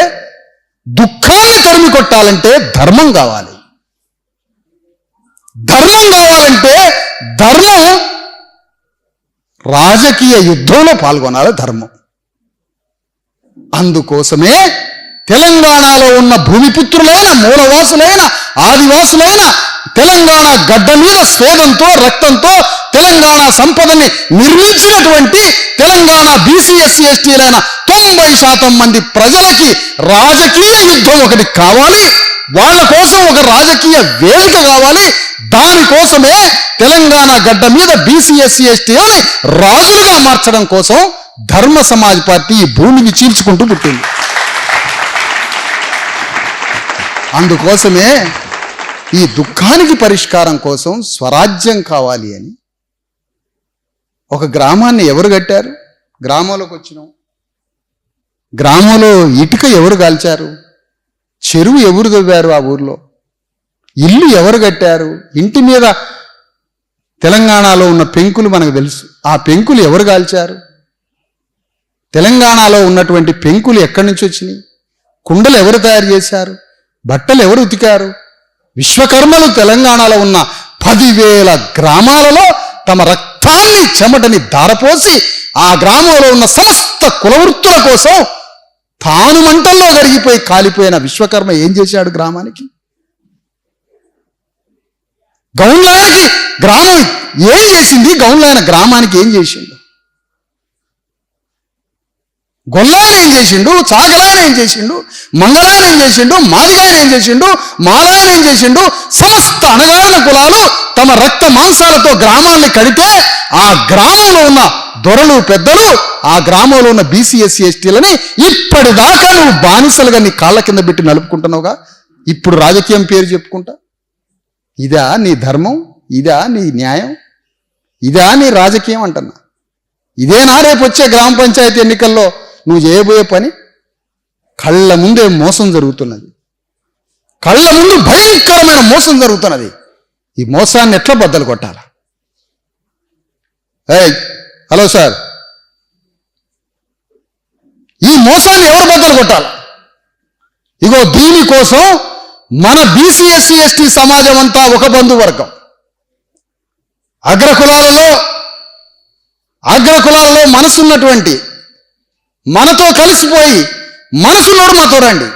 ధర్మం కావాలి. ధర్మం రాజకీయ యుద్ధంలో పాల్గొనాలి. ధర్మం. అందుకోసమే తెలంగాణలో ఉన్న భూమిపుత్రులైన, మూలవాసులైన, ఆదివాసులైన తెలంగాణ గడ్డ మీద స్వేదంతో, రక్తంతో తెలంగాణ సంపదని నిర్మించినటువంటి తెలంగాణ బీసీ ఎస్సీ ఎస్టీలైన 90% మంది ప్రజలకి రాజకీయ యుద్ధం ఒకటి కావాలి. వాళ్ళ కోసం ఒక రాజకీయ వేదిక కావాలి. దానికోసమే తెలంగాణ గడ్డ మీద బీసీ ఎస్సీ ఎస్టీలని రాజులుగా మార్చడం కోసం ధర్మ సమాజ్ పార్టీ ఈ భూమిని చీల్చుకుంటూ పుట్టింది. అందుకోసమే ఈ దుఃఖానికి పరిష్కారం కోసం స్వరాజ్యం కావాలి అని ఒక గ్రామాన్ని ఎవరు కట్టారు? గ్రామంలోకి వచ్చినాం. గ్రామంలో ఇటుక ఎవరు కాల్చారు? చెరువు ఎవరు తవ్వారు? ఆ ఊర్లో ఇల్లు ఎవరు కట్టారు? ఇంటి మీద తెలంగాణలో ఉన్న పెంకులు మనకు తెలుసు. ఆ పెంకులు ఎవరు కాల్చారు? తెలంగాణలో ఉన్నటువంటి పెంకులు ఎక్కడి నుంచి వచ్చినాయి? కుండలు ఎవరు తయారు చేశారు? బట్టలు ఎవరు ఉతికారు? విశ్వకర్మలు తెలంగాణలో ఉన్న 10,000 గ్రామాలలో తమ రక్తాన్ని, చెమటని ధారపోసి ఆ గ్రామంలో ఉన్న సమస్త కులవృత్తుల కోసం తాను మంటల్లో కరిగిపోయి కాలిపోయిన విశ్వకర్మ ఏం చేశాడు గ్రామానికి? గౌన్లాయనకి గ్రామం ఏం చేసింది? గౌన్లాయన గ్రామానికి ఏం చేసిండు? గొల్లాయన ఏం చేసిండు? చాకలాయన ఏం చేసిండు? మంగళాయన ఏం చేసిండు? మాదిగాయన ఏం చేసిండు? మాలాయన ఏం చేసిండు? సమస్త అణగారిన కులాలు తమ రక్త మాంసాలతో గ్రామాన్ని కడితే ఆ గ్రామంలో ఉన్న దొరలు, పెద్దలు ఆ గ్రామంలో ఉన్న బీసీ ఎస్సీ ఎస్టీలని ఇప్పటిదాకా నువ్వు బానిసలుగా నీ కాళ్ళ కింద పెట్టి నలుపుకుంటున్నావుగా. ఇప్పుడు రాజకీయం పేరు చెప్పుకుంటా. ఇదా నీ ధర్మం? ఇదా నీ న్యాయం? ఇదా నీ రాజకీయం అంటున్నా. ఇదేనా రేపు వచ్చే గ్రామ పంచాయతీ ఎన్నికల్లో నువ్వు చేయబోయే పని? కళ్ళ ముందే మోసం జరుగుతున్నది, కళ్ళ ముందు భయంకరమైన మోసం జరుగుతున్నది. ఈ మోసాన్ని ఎట్లా బద్దలు కొట్టాలా? హలో సార్, ఈ మోసాన్ని ఎవరు బద్దలు కొట్టాలి? ఇగో దీనికోసం మన బీసీ ఎస్సీ ఎస్టీ సమాజం అంతా ఒక బంధువర్గం. అగ్రకులాలలో మనసున్నటువంటి, మనతో కలిసిపోయి మనసున్నోడు మాతో రండి.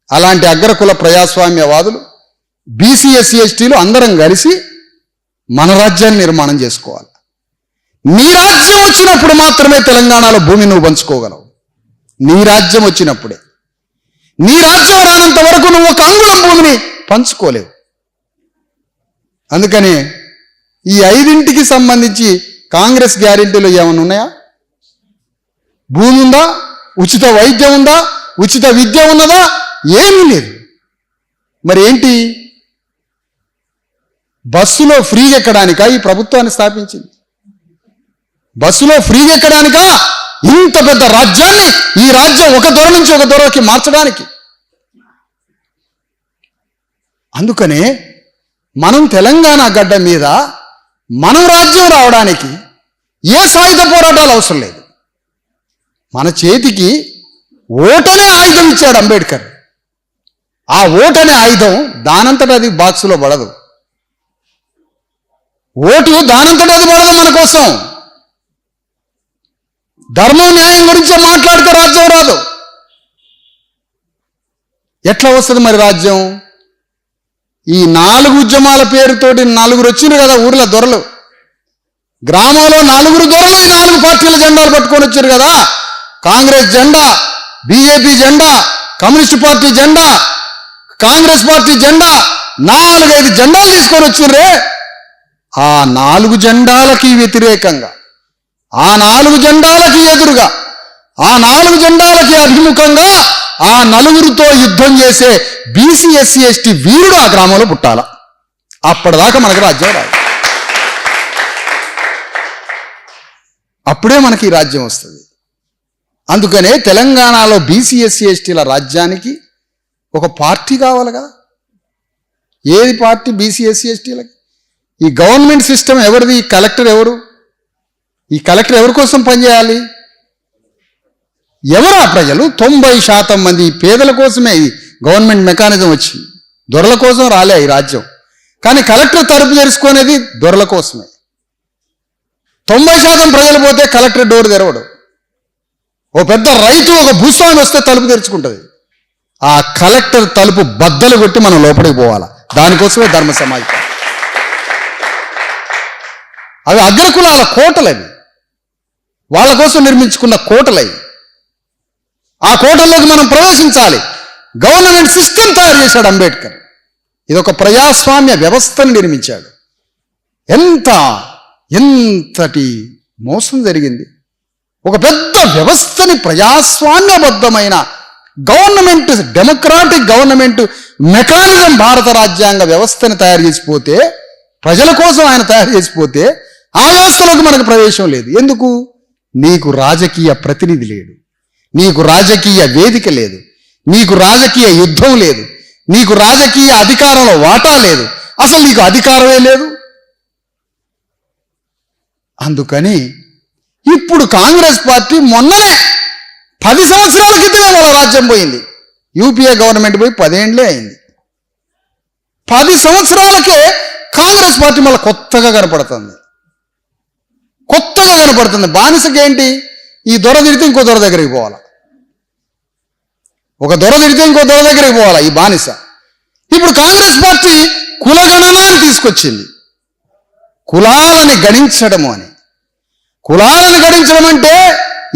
అలాంటి అగ్రకుల ప్రజాస్వామ్యవాదులు బీసీ ఎస్సీ ఎస్టీలు అందరం కలిసి మన రాజ్యాన్ని నిర్మాణం చేసుకోవాలి. నీ రాజ్యం వచ్చినప్పుడు మాత్రమే తెలంగాణలో భూమి నువ్వు పంచుకోగలవు. నీ రాజ్యం వచ్చినప్పుడే. నీ రాజ్యం రానంత వరకు నువ్వు ఒక అంగుళం భూమిని పంచుకోలేవు. అందుకని ఈ 5ంటికి సంబంధించి కాంగ్రెస్ గ్యారెంటీలు ఏమైనా ఉన్నాయా? భూమి ఉందా? ఉచిత వైద్యం ఉందా? ఉచిత విద్య ఉన్నదా? ఏమీ లేదు. మరి ఏంటి? బస్సులో ఫ్రీగా ఎక్కడానికా ఈ ప్రభుత్వాన్ని స్థాపించింది? బస్సులో ఫ్రీగా ఎక్కడానికా ఇంత పెద్ద రాజ్యాన్ని, ఈ రాజ్యం ఒక దొర నుంచి ఒక దొరకి మార్చడానికి? అందుకనే మనం తెలంగాణ గడ్డ మీద మనం రాజ్యం రావడానికి ఏ సాయుధ పోరాటాలు అవసరం లేదు. మన చేతికి ఓటనే ఆయుధం ఇచ్చాడు అంబేద్కర్. ఆ ఓటనే ఆయుధం దానంతట అది బాక్సులో పడదు. ఓటు దానంతట అది పడదు. మన కోసం ధర్మం న్యాయం గురించే మాట్లాడితే రాజ్యం రాదు. ఎట్లా వస్తుంది మరి రాజ్యం? ఈ 4 ఉద్యమాల పేరుతోటి 4 వచ్చినారు కదా ఊర్ల దొరలు. గ్రామంలో 4 దొరలు ఈ 4 పార్టీల జెండాలు పట్టుకొని వచ్చారు కదా. కాంగ్రెస్ జెండా, బీజేపీ జెండా, కమ్యూనిస్ట్ పార్టీ జెండా, కాంగ్రెస్ పార్టీ జెండా, 4-5 జెండాలు తీసుకొని వచ్చిర్రే. ఆ 4 జెండాలకి వ్యతిరేకంగా, ఆ 4 జెండాలకి ఎదురుగా, ఆ 4 జెండాలకి అభిముఖంగా ఆ 4తో యుద్ధం చేసే బీసీ ఎస్సీ ఎస్టీ వీరుడు ఆ గ్రామంలో పుట్టాల. అప్పటిదాకా మనకు రాజ్యం రాదు. అప్పుడే మనకి రాజ్యం వస్తుంది. అందుకనే తెలంగాణలో బీసీ ఎస్సీ ఎస్టీల రాజ్యానికి ఒక పార్టీ కావాలి కదా. ఏది పార్టీ? బీసీ ఎస్సీ ఎస్టీలకి. ఈ గవర్నమెంట్ సిస్టమ్ ఎవరిది? ఈ కలెక్టర్ ఎవరు? ఈ కలెక్టర్ ఎవరి కోసం పనిచేయాలి? ఎవరా ప్రజలు? 90% మంది పేదల కోసమే ఈ గవర్నమెంట్ మెకానిజం వచ్చింది. దొరల కోసం రాలే ఈ రాజ్యం. కానీ కలెక్టర్ తలుపు తెరుచుకునేది దొరల కోసమే. 90% ప్రజలు పోతే కలెక్టర్ డోర్ తెరవడు. ఓ పెద్ద రైతు, ఒక భూస్వామి వస్తే తలుపు తెరుచుకుంటుంది. ఆ కలెక్టర్ తలుపు బద్దలు కొట్టి మనం లోపలికి పోవాలా. దానికోసమే ధర్మ సమాజం. అవి అగ్రకులాల కోటలవి, వాళ్ళ కోసం నిర్మించుకున్న కోటలవి. ఆ కోటల్లోకి మనం ప్రవేశించాలి. గవర్నమెంట్ సిస్టమ్ తయారు చేశాడు అంబేద్కర్. ఇది ఒక ప్రజాస్వామ్య వ్యవస్థను నిర్మించాడు. ఎంతటి మోసం జరిగింది. ఒక పెద్ద వ్యవస్థని, ప్రజాస్వామ్యబద్ధమైన గవర్నమెంట్, డెమోక్రాటిక్ గవర్నమెంట్ మెకానిజం భారత రాజ్యాంగ వ్యవస్థని తయారు చేసిపోతే, ప్రజల కోసం ఆయన తయారు చేసిపోతే ఆ వ్యవస్థలోకి మనకు ప్రవేశం లేదు. ఎందుకు? నీకు రాజకీయ ప్రతినిధి లేడు, నీకు రాజకీయ వేదిక లేదు, నీకు రాజకీయ యుద్ధం లేదు, నీకు రాజకీయ అధికారంలో వాటా లేదు, అసలు నీకు అధికారమే లేదు. అందుకని ఇప్పుడు కాంగ్రెస్ పార్టీ మొన్ననే 10 సంవత్సరాల క్రితమే వాళ్ళ రాజ్యం పోయింది. యూపీఏ గవర్నమెంట్ పోయి 10 ఏళ్లే అయింది. 10 సంవత్సరాలకే కాంగ్రెస్ పార్టీ మళ్ళీ కొత్తగా కనపడుతుంది. బానిసకేంటి? ఈ దొర తిరిగితే ఇంకో దొర దగ్గరికి పోవాలా, ఒక దొర తిరిగితే ఇంకో దొర దగ్గరికి పోవాలా ఈ బానిస. ఇప్పుడు కాంగ్రెస్ పార్టీ కులగణనాన్ని తీసుకొచ్చింది. కులాలని గణించడము అని. కులాలను గణించడం అంటే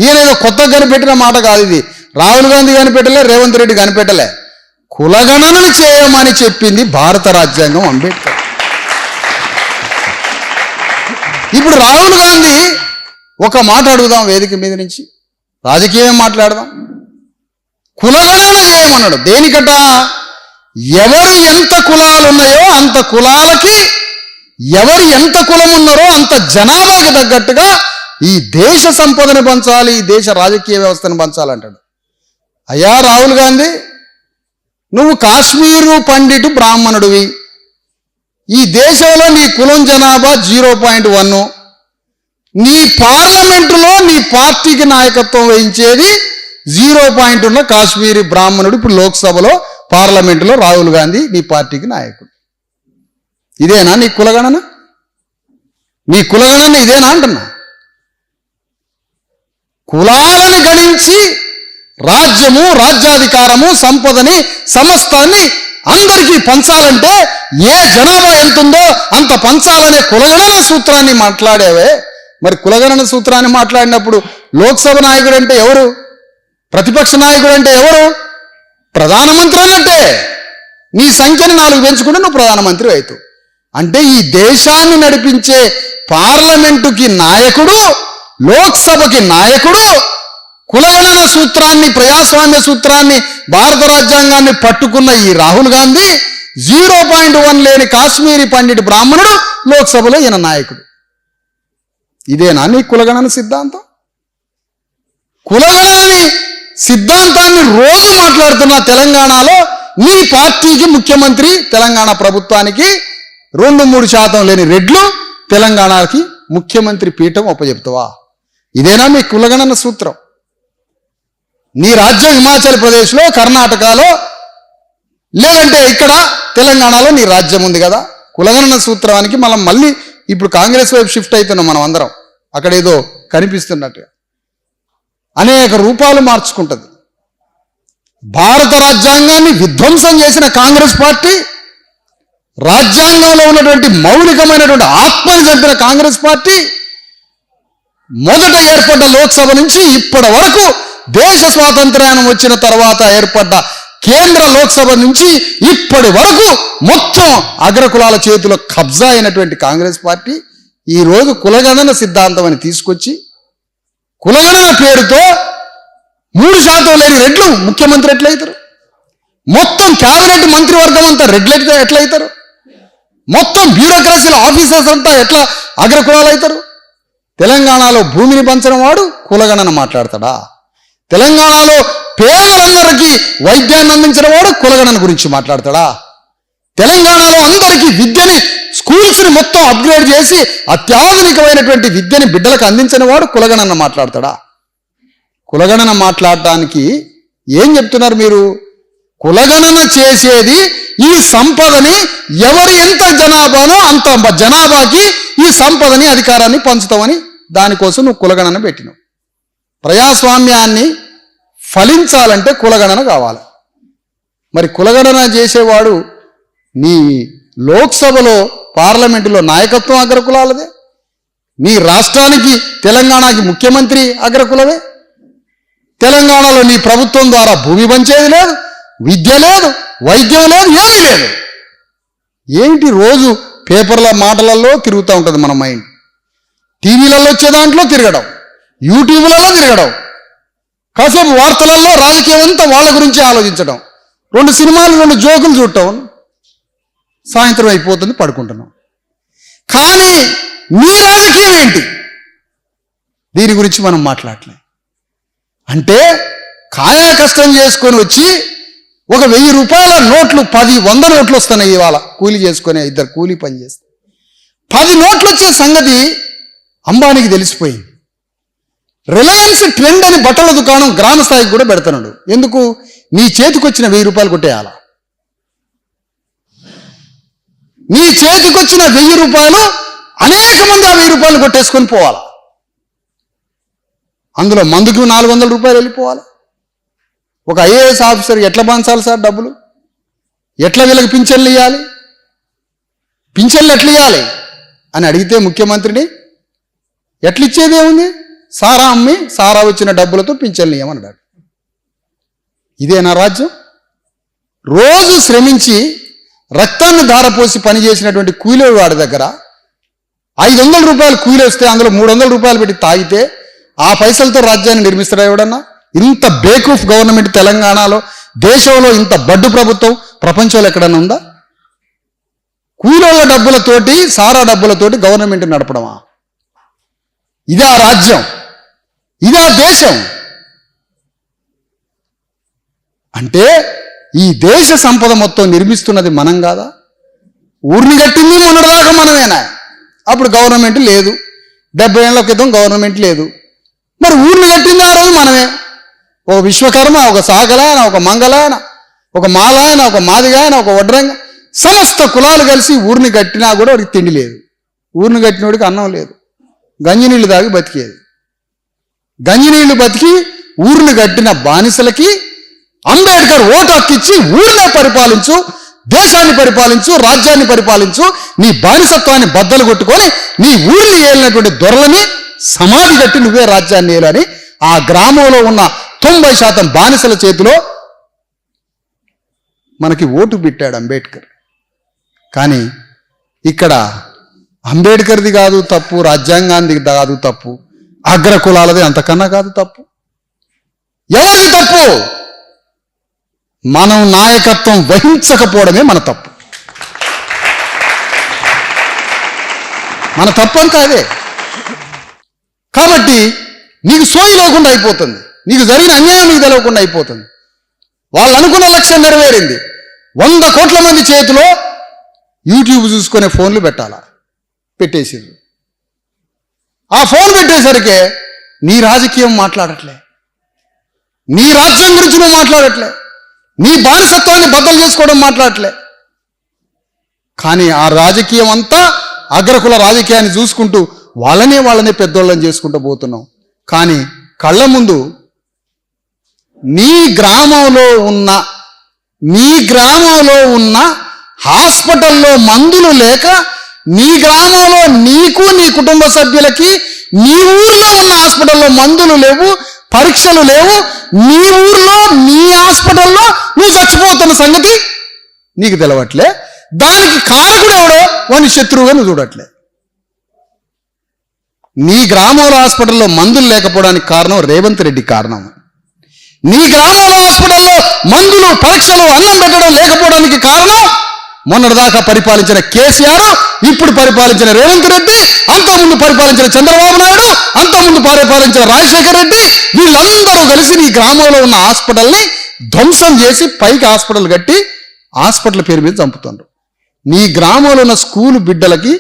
ఈయనేదో కొత్తగా కనిపెట్టిన మాట కాదు. ఇది రాహుల్ గాంధీ కనిపెట్టలే, రేవంత్ రెడ్డి కనిపెట్టలే. కులగణనను చేయమని చెప్పింది భారత రాజ్యాంగం, అంబేద్కర్. ఇప్పుడు రాహుల్ గాంధీ ఒక మాట అడుగుదాం వేదిక మీద నుంచి, రాజకీయం మాట్లాడదాం. కులగణన చేయమన్నాడు. దేనికట? ఎవరు ఎంత కులాలు ఉన్నాయో అంత కులాలకి, ఎవరు ఎంత కులం ఉన్నారో అంత జనాభాకి తగ్గట్టుగా ఈ దేశ సంపదని పంచాలి, ఈ దేశ రాజకీయ వ్యవస్థను పంచాలంటాడు. అయ్యా రాహుల్ గాంధీ, నువ్వు కాశ్మీరు పండిటు బ్రాహ్మణుడివి, ఈ దేశంలో నీ కులం జనాభా 0.1, నీ పార్లమెంటులో నీ పార్టీకి నాయకత్వం వహించేది 0 ఉన్న కాశ్మీరీ బ్రాహ్మణుడు ఇప్పుడు లోక్సభలో పార్లమెంటులో రాహుల్ గాంధీ నీ పార్టీకి నాయకుడు. ఇదేనా నీ కులగణన? నీ కులగణన ఇదేనా అంటున్నా? కులాలను గణించి రాజ్యము, రాజ్యాధికారము, సంపదని, సమస్తాన్ని అందరికీ పంచాలంటే ఏ జనాభా ఎంతుందో అంత పంచాలనే కులగణన సూత్రాన్ని మాట్లాడేవే. మరి కులగణన సూత్రాన్ని మాట్లాడినప్పుడు లోక్సభ నాయకుడు అంటే ఎవరు? ప్రతిపక్ష నాయకుడు అంటే ఎవరు? ప్రధానమంత్రి అన్నట్టే. నీ సంఖ్యను 4 పెంచుకుంటే నువ్వు ప్రధానమంత్రి అవుతావు. అంటే ఈ దేశాన్ని నడిపించే పార్లమెంటుకి నాయకుడు, లోక్సభకి నాయకుడు కులగణన సూత్రాన్ని, ప్రజాస్వామ్య సూత్రాన్ని, భారత రాజ్యాంగాన్ని పట్టుకున్న ఈ రాహుల్ గాంధీ 0.1 లేని కాశ్మీరీ పండిట్ బ్రాహ్మణుడు లోక్సభలో ఈయన నాయకుడు. ఇదేనా నీ కులగణన సిద్ధాంతం? కులగణనని సిద్ధాంతాన్ని రోజు మాట్లాడుతున్న తెలంగాణలో నీ పార్టీకి ముఖ్యమంత్రి, తెలంగాణ ప్రభుత్వానికి 2-3% లేని రెడ్లు తెలంగాణకి ముఖ్యమంత్రి పీఠం అప్పచెప్తావా? ఇదేనా మీ కులగణన సూత్రం? నీ రాజ్యం హిమాచల్ ప్రదేశ్లో, కర్ణాటకలో, లేదంటే ఇక్కడ తెలంగాణలో నీ రాజ్యం ఉంది కదా. కులగణన సూత్రానికి మనం మళ్ళీ ఇప్పుడు కాంగ్రెస్ వైపు షిఫ్ట్ అవుతున్నాం మనం అందరం. అక్కడ ఏదో కనిపిస్తున్నట్టుగా అనేక రూపాలు మార్చుకుంటుంది. భారత రాజ్యాంగాన్ని విధ్వంసం చేసిన కాంగ్రెస్ పార్టీ, రాజ్యాంగంలో ఉన్నటువంటి మౌలికమైనటువంటి ఆత్మని చంపిన కాంగ్రెస్ పార్టీ మొదట ఏర్పడ్డ లోక్సభ నుంచి ఇప్పటి వరకు, దేశ స్వాతంత్ర్యాన్ని వచ్చిన తర్వాత ఏర్పడ్డ కేంద్ర లోక్సభ నుంచి ఇప్పటి వరకు మొత్తం అగ్రకులాల చేతిలో కబ్జా అయినటువంటి కాంగ్రెస్ పార్టీ ఈరోజు కులగణన సిద్ధాంతం అని తీసుకొచ్చి, కులగణన పేరుతో 3% లేని రెడ్లు ముఖ్యమంత్రి ఎట్లయితారు? మొత్తం క్యాబినెట్ మంత్రివర్గం అంతా రెడ్లెట్గా ఎట్లయితారు? మొత్తం బ్యూరోక్రసీల ఆఫీసర్స్ అంతా ఎట్లా అగ్రకులాలు అవుతారు? తెలంగాణలో భూమిని పంచడం వాడు కులగణన మాట్లాడతాడా? తెలంగాణలో పేదలందరికీ వైద్యాన్ని అందించిన వాడు కులగణన గురించి మాట్లాడతాడా? తెలంగాణలో అందరికీ విద్యని, స్కూల్స్ని మొత్తం అప్గ్రేడ్ చేసి అత్యాధునికమైనటువంటి విద్యని బిడ్డలకు అందించిన వాడు కులగణన మాట్లాడతాడా? కులగణన మాట్లాడటానికి ఏం చెప్తున్నారు మీరు? కులగణన చేసేది ఈ సంపదని, ఎవరు ఎంత జనాభానో అంత జనాభాకి ఈ సంపదని, అధికారాన్ని పంచుతామని దానికోసం నువ్వు కులగణన పెట్టినావు. ప్రజాస్వామ్యాన్ని ఫలించాలంటే కులగణన కావాలి. మరి కులగణన చేసేవాడు నీ లోక్సభలో, పార్లమెంటులో నాయకత్వం అగ్రకులాలదే, నీ రాష్ట్రానికి, తెలంగాణకి ముఖ్యమంత్రి అగ్రకులవే. తెలంగాణలో నీ ప్రభుత్వం ద్వారా భూమి పంచేది లేదు, విద్య లేదు, వైద్యం లేదు, ఏమీ లేదు. ఏంటి రోజు పేపర్ల మాటలలో తిరుగుతూ ఉంటుంది మన మైండ్. టీవీలలో వచ్చే దాంట్లో తిరగడం, యూట్యూబ్లలో తిరగడం, కాసేపు వార్తలలో రాజకీయం అంతా వాళ్ళ గురించి ఆలోచించడం, 2 సినిమాలు 2 జోకులు చూడటం, సాయంత్రం అయిపోతుంది, పడుకుంటున్నాం. కానీ నీ రాజకీయం ఏంటి? దీని గురించి మనం మాట్లాడలే. అంటే కాయా కష్టం చేసుకొని వచ్చి ఒక 1000 రూపాయల నోట్లు 10-100 నోట్లు వస్తున్నాయి ఇవాళ. కూలీ చేసుకునే 2 కూలీ పని చేస్తే 10 నోట్లు వచ్చే సంగతి అంబానీకి తెలిసిపోయింది. రిలయన్స్ ట్రెండ్ అని బట్టల దుకాణం గ్రామ స్థాయికి కూడా పెడుతున్నాడు. ఎందుకు? నీ చేతికి వచ్చిన 1000 రూపాయలు కొట్టేయాల. నీ చేతికి వచ్చిన 1000 రూపాయలు అనేక మంది ఆ 1000 రూపాయలు కొట్టేసుకొని పోవాలి. అందులో మందుకు 400 రూపాయలు వెళ్ళిపోవాలి. ఒక ఐఏఎస్ ఆఫీసర్ ఎట్లా పంచాలి సార్ డబ్బులు? ఎట్లా వీళ్ళకి పింఛన్లు ఇవ్వాలి? పింఛన్లు ఎట్లా ఇవ్వాలి అని అడిగితే ముఖ్యమంత్రిని ఎట్లా ఇచ్చేది ఏముంది? సారా అమ్మి సారా వచ్చిన డబ్బులతో పింఛన్లు ఇవ్వమన్నాడు. ఇదేనా రాజ్యం? రోజు శ్రమించి రక్తాన్ని ధారపోసి పనిచేసినటువంటి కూలీల వాడి దగ్గర 500 రూపాయలు కూలీ వస్తే అందులో 300 రూపాయలు పెట్టి తాగితే ఆ పైసలతో రాజ్యాన్ని నిర్మిస్తాడా ఎవడన్నా? ఇంత బేకూఫ్ గవర్నమెంట్ తెలంగాణలో, దేశంలో ఇంత బడ్డు ప్రభుత్వం ప్రపంచంలో ఎక్కడన్నా ఉందా? కూలీల డబ్బులతోటి, సారా డబ్బులతోటి గవర్నమెంట్ నడపడమా? ఇదా రాజ్యం, ఇదా దేశం. అంటే ఈ దేశ సంపద మొత్తం నిర్మిస్తున్నది మనం కాదా? ఊరిని కట్టింది మొన్నటిదాకా మనమేనా? అప్పుడు గవర్నమెంట్ లేదు, 70 ఏళ్ల క్రితం గవర్నమెంట్ లేదు. మరి ఊరిని కట్టింది ఆ రోజు మనమే. ఒక విశ్వకర్మ, ఒక సాగలాయన, ఒక మంగళాయన, ఒక మాలాయన, ఒక మాదిగాయన, ఒక వడ్రంగ, సమస్త కులాలు కలిసి ఊరిని కట్టినా కూడా వాడికి తిండి లేదు. ఊరిని కట్టినోడికి అన్నం లేదు, గంజినీళ్ళు తాగి బతికేది. గంజినీళ్ళు బతికి ఊరిని కట్టిన బానిసలకి అంబేద్కర్ ఓటు హక్కిచ్చి ఊరినే పరిపాలించు, దేశాన్ని పరిపాలించు, రాజ్యాన్ని పరిపాలించు, నీ బానిసత్వాన్ని బద్దలు కొట్టుకొని నీ ఊరిని ఏలినటువంటి దొరలని సమాధి కట్టి నువ్వే రాజ్యాన్ని ఏలని ఆ గ్రామంలో ఉన్న 90% బానిసల చేతిలో మనకి ఓటు పెట్టాడు అంబేద్కర్. కానీ ఇక్కడ అంబేద్కర్ది కాదు తప్పు, రాజ్యాంగాన్ని కాదు తప్పు, అగ్ర కులాలది అంతకన్నా కాదు తప్పు. ఎవరిది తప్పు? మనం నాయకత్వం వహించకపోవడమే మన తప్పు. మన తప్పు అంతా అదే. కాబట్టి నీకు సోయి లేకుండా అయిపోతుంది, నీకు జరిగిన అన్యాయం నీకు తెలియకుండా అయిపోతుంది. వాళ్ళు అనుకున్న లక్ష్యం నెరవేరింది. 100 కోట్ల మంది చేతిలో యూట్యూబ్ చూసుకునే ఫోన్లు పెట్టేసింది. ఆ ఫోన్ పెట్టేసరికి నీ రాజకీయం మాట్లాడట్లే, నీ రాజ్యం గురించి నువ్వు మాట్లాడట్లే, నీ బానిసత్వాన్ని బద్దలు చేసుకోవడం మాట్లాడట్లే. కానీ ఆ రాజకీయం అంతా అగ్రకుల రాజకీయాన్ని చూసుకుంటూ వాళ్ళనే పెద్దోళ్ళని చేసుకుంటూ పోతున్నాం. కానీ కళ్ళ ముందు నీ గ్రామంలో ఉన్న హాస్పిటల్లో మందులు లేక, నీ గ్రామంలో నీకు నీ కుటుంబ సభ్యులకి నీ ఊర్లో ఉన్న హాస్పిటల్లో మందులు లేవు, పరీక్షలు లేవు, నీ ఊర్లో నీ హాస్పిటల్లో నువ్వు చచ్చిపోతున్న సంగతి నీకు తెలవట్లే. దానికి కారకుడు ఎవడో వాని శత్రువుగా నువ్వు చూడట్లే. నీ గ్రామంలో హాస్పిటల్లో మందులు లేకపోవడానికి కారణం రేవంత్ రెడ్డి కారణం. నీ గ్రామంలో హాస్పిటల్లో మందులు, పరీక్షలు, అన్నం పెట్టడం లేకపోవడానికి కారణం మొన్నటిదాకా పరిపాలించిన కేసీఆర్, ఇప్పుడు పరిపాలించిన రేవంత్ రెడ్డి, అంతకుముందు పరిపాలించిన చంద్రబాబు నాయుడు, అంతకుముందు పరిపాలించిన రాజశేఖర్ రెడ్డి, వీళ్ళందరూ కలిసి నీ గ్రామంలో ఉన్న హాస్పిటల్ని ధ్వంసం చేసి పైకి హాస్పిటల్ కట్టి హాస్పిటల్ పేరు మీద చంపుతుండ్రు. నీ గ్రామంలో ఉన్న స్కూలు బిడ్డలకి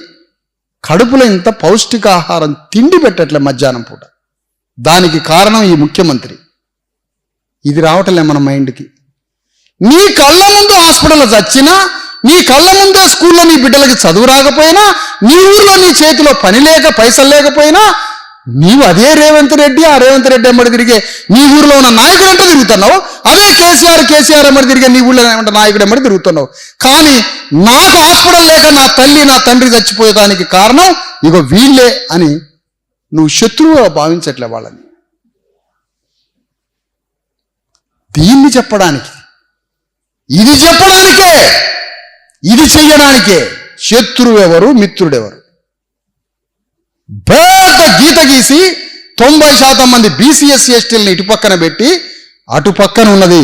కడుపులో ఇంత పౌష్టికాహారం తిండి పెట్టట్లే మధ్యాహ్నం పూట. దానికి కారణం ఈ ముఖ్యమంత్రి. ఇది రావటంలే మన మైండ్కి. నీ కళ్ళ ముందు హాస్పిటల్ చచ్చినా, నీ కళ్ళ ముందే స్కూల్లో నీ బిడ్డలకి చదువు రాకపోయినా, నీ ఊర్లో నీ చేతిలో పని లేక పైసలు లేకపోయినా, నీవు అదే రేవంత్ రెడ్డి, ఆ రేవంత్ రెడ్డి ఎమ్మడి తిరిగే నీ ఊరిలో ఉన్న నాయకుడు అంటే తిరుగుతున్నావు. అదే కేసీఆర్ ఎమ్మడి తిరిగే నీ ఊళ్ళో నాయకుడు ఎమ్మడి తిరుగుతున్నావు. కానీ నాకు హాస్పిటల్ లేక నా తల్లి నా తండ్రి చచ్చిపోయేదానికి కారణం ఇగో వీళ్ళే అని నువ్వు శత్రువుగా భావించట్లే వాళ్ళని. దీన్ని చెప్పడానికి, ఇది చెప్పడానికే, ఇది చెయ్యడానికే శత్రువు ఎవరు, మిత్రుడెవరు పెద్ద గీత గీసి 90% మంది బీసీఎస్సీ ఎస్టీలను ఇటు పక్కన పెట్టి, అటు పక్కన ఉన్నది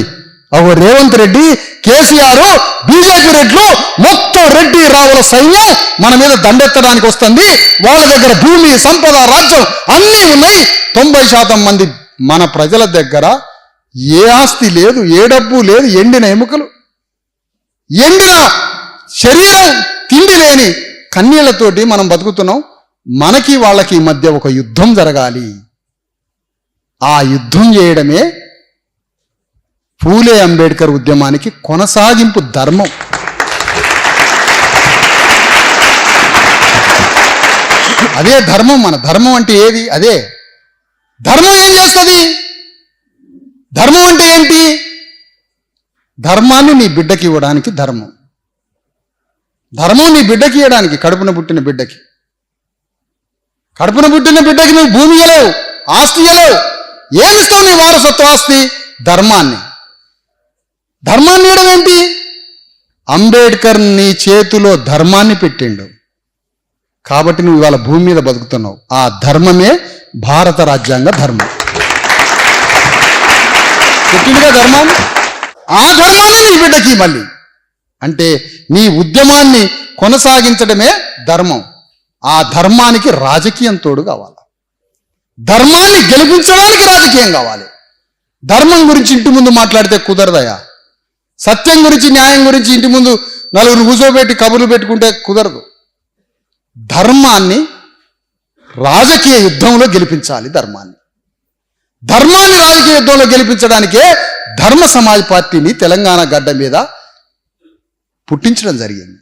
అవ రేవంత్ రెడ్డి, కేసీఆర్, బీజేపీ రెడ్లు, మొత్తం రెడ్డి రావుల సైన్యం మన మీద దండెత్తడానికి వస్తుంది. వాళ్ళ దగ్గర భూమి, సంపద, రాజ్యం అన్నీ ఉన్నాయి. 90% మంది మన ప్రజల దగ్గర ఏ ఆస్తి లేదు, ఏ డబ్బు లేదు, ఎండిన ఎముకలు, ఎండిన శరీరం, తిండి లేని కన్నీళ్లతోటి మనం బతుకుతున్నాం. మనకి వాళ్ళకి మధ్య ఒక యుద్ధం జరగాలి. ఆ యుద్ధం చేయడమే పూలే అంబేద్కర్ ఉద్యమానికి కొనసాగింపు ధర్మం. అదే ధర్మం. మన ధర్మం అంటే ఏది? అదే ధర్మం. ఏం చేస్తుంది ధర్మం అంటే ఏంటి? ధర్మాన్ని నీ బిడ్డకి ఇవ్వడానికి ధర్మం. ధర్మం నీ బిడ్డకి ఇవ్వడానికి, కడుపున పుట్టిన బిడ్డకి. కడుపున పుట్టిన బిడ్డకి నువ్వు భూమి ఇవ్వలేవు, ఆస్తి ఇవ్వలేవు. ఏమిస్తావు నీ వారసత్వ ఆస్తి? ధర్మాన్ని. ధర్మాన్ని ఇవ్వడం ఏంటి? అంబేద్కర్ నీ చేతిలో ధర్మాన్ని పెట్టిండు కాబట్టి నువ్వు ఇవాళ భూమి మీద బతుకుతున్నావు. ఆ ధర్మమే భారత రాజ్యాంగ ధర్మం. పెట్టిండుగా ధర్మాన్ని. ఆ ధర్మాన్ని నీ బిడ్డకి మళ్ళీ అంటే నీ ఉద్యమాన్ని కొనసాగించడమే ధర్మం. ఆ ధర్మానికి రాజకీయం తోడు కావాలి. ధర్మాన్ని గెలిపించడానికి రాజకీయం కావాలి. ధర్మం గురించి ఇంటి ముందు మాట్లాడితే కుదరదయా. సత్యం గురించి, న్యాయం గురించి ఇంటి ముందు నలుగురు కూర్చోబెట్టి కబుర్లు పెట్టుకుంటే కుదరదు. ధర్మాన్ని రాజకీయ యుద్ధంలో గెలిపించాలి. ధర్మాన్ని రాజకీయ యుద్ధంలో గెలిపించడానికే ధర్మ సమాజ్ పార్టీని తెలంగాణ గడ్డ మీద పుట్టించడం జరిగింది.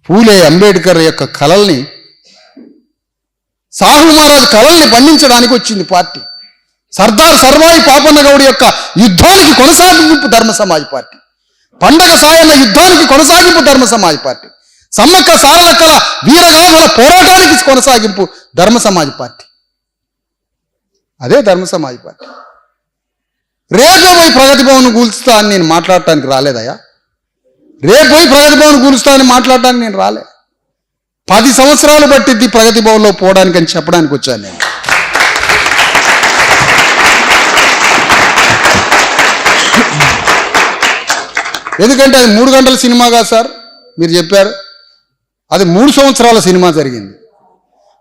పూలే అంబేద్కర్ యొక్క కలల్ని, సాహు మహారాజ్ కలల్ని బంధించడానికి వచ్చింది పార్టీ. సర్దార్ సర్వాయి పాపన్న గౌడ్ యొక్క యుద్ధానికి కొనసాగింపు ధర్మ సమాజ్ పార్టీ. పండగ సాయన్న యుద్ధానికి కొనసాగింపు ధర్మ సమాజ్ పార్టీ. సమ్మక్క సారలక్కల వీరగాథల పోరాటానికి కొనసాగింపు ధర్మ సమాజ్ పార్టీ. అదే ధర్మ సమాజ్ పార్టీ. రేపు పోయి ప్రగతి భవన్ కూల్చుతా అని నేను మాట్లాడటానికి రాలేదయ్యా. రేపు పోయి ప్రగతి భవన్ కూలుస్తా అని మాట్లాడటానికి నేను రాలే. 10 సంవత్సరాలు పట్టిద్ది ప్రగతి భవన్లో పోవడానికి అని చెప్పడానికి వచ్చాను నేను. ఎందుకంటే అది 3 గంటల సినిమా కాదు సార్, మీరు చెప్పారు. అది 3 సంవత్సరాల సినిమా జరిగింది.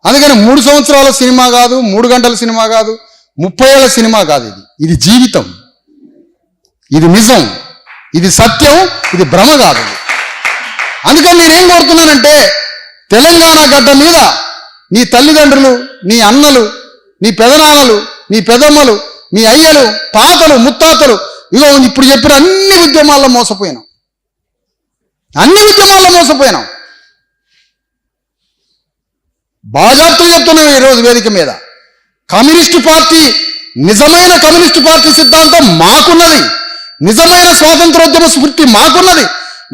అందుకని 3 సంవత్సరాల సినిమా కాదు, 3 గంటల సినిమా కాదు, 30 ఏళ్ల సినిమా కాదు. ఇది జీవితం, ఇది నిజం, ఇది సత్యం, ఇది భ్రమ కాదు. అందుకని నేనేం కోరుతున్నానంటే, తెలంగాణ గడ్డ మీద నీ తల్లిదండ్రులు, నీ అన్నలు, నీ పెదనాన్నలు, నీ పెదమ్మలు, నీ అయ్యలు, తాతలు, ముత్తాతలు, ఇగో ఇప్పుడు చెప్పిన అన్ని ఉద్యమాల్లో మోసపోయినాం. బాజాప్తు చెప్తున్నాం ఈరోజు వేదిక మీద. కమ్యూనిస్టు పార్టీ, నిజమైన కమ్యూనిస్టు పార్టీ సిద్ధాంతం మాకున్నది. నిజమైన స్వాతంత్రోద్యమ స్ఫూర్తి మాకున్నది.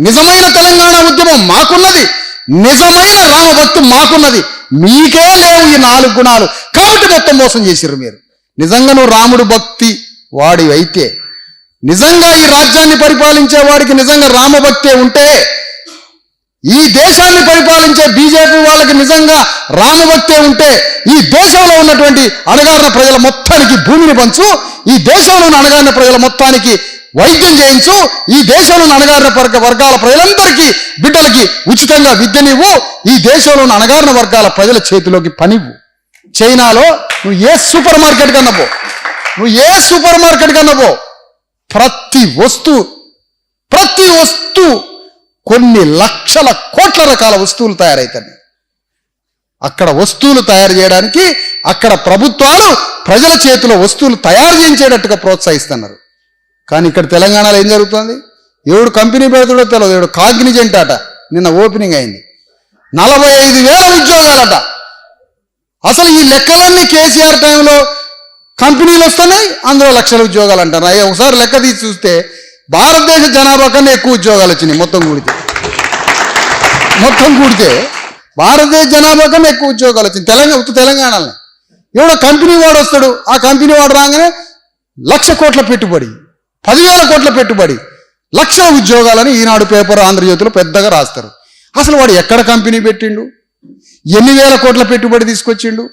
నిజమైన తెలంగాణ ఉద్యమం మాకున్నది. నిజమైన రామభక్తి మాకున్నది. మీకే లేవు ఈ 4 గుణాలు. కాబట్టి మొత్తం మోసం చేసిర్రు మీరు. నిజంగా నువ్వు రాముడు భక్తి వాడి అయితే, నిజంగా ఈ రాజ్యాన్ని పరిపాలించే వాడికి నిజంగా రామభక్తే ఉంటే, ఈ దేశాన్ని పరిపాలించే బీజేపీ వాళ్ళకి నిజంగా రామభక్తే ఉంటే, ఈ దేశంలో ఉన్నటువంటి అణగారిన ప్రజల మొత్తానికి భూమిని పంచు, ఈ దేశంలో ఉన్న అణగారిన ప్రజల మొత్తానికి వైద్యం చేయించు, ఈ దేశంలో అణగారిన వర్గాల ప్రజలందరికీ బిడ్డలకి ఉచితంగా విద్యనివ్వు, ఈ దేశంలో ఉన్న అణగారిన వర్గాల ప్రజల చేతిలోకి పనివ్వు. చైనాలో నువ్వు ఏ సూపర్ మార్కెట్ కన్నా పో, ప్రతి వస్తువు కొన్ని లక్షల కోట్ల రకాల వస్తువులు తయారవుతాయి. అక్కడ వస్తువులు తయారు చేయడానికి అక్కడ ప్రభుత్వాలు ప్రజల చేతిలో వస్తువులు తయారు చేయించేటట్టుగా ప్రోత్సహిస్తున్నారు. కానీ ఇక్కడ తెలంగాణలో ఏం జరుగుతుంది? ఎవడు కంపెనీ పెడతాడో తెలియదు. ఎవడు కాగ్నిజెంట్ అట నిన్న ఓపెనింగ్ అయింది, 45,000 ఉద్యోగాలట. అసలు ఈ లెక్కలన్నీ కేసీఆర్ టైంలో కంపెనీలు వస్తున్నాయి, అందులో లక్షల ఉద్యోగాలు అంటారు. అయ్యా ఒకసారి లెక్క తీసి చూస్తే భారతదేశ జనాభా కన్నా ఎక్కువ ఉద్యోగాలు వచ్చినాయి. మొత్తం కూడితే భారతదేశ జనాభా కన్నా ఎక్కువ ఉద్యోగాలు వచ్చింది తెలంగాణలో. ఎవడో కంపెనీ వాడు వస్తాడు, ఆ కంపెనీ వాడు రాగానే 1,00,000 కోట్ల పెట్టుబడి, 10,000 కోట్ల పెట్టుబడి, లక్షల ఉద్యోగాలని ఈనాడు పేపర్, ఆంధ్రజ్యోతిలో పెద్దగా రాస్తారు. అసలు వాడు ఎక్కడ కంపెనీ పెట్టిండు, ఎన్ని వేల కోట్ల పెట్టుబడి తీసుకొచ్చిండు,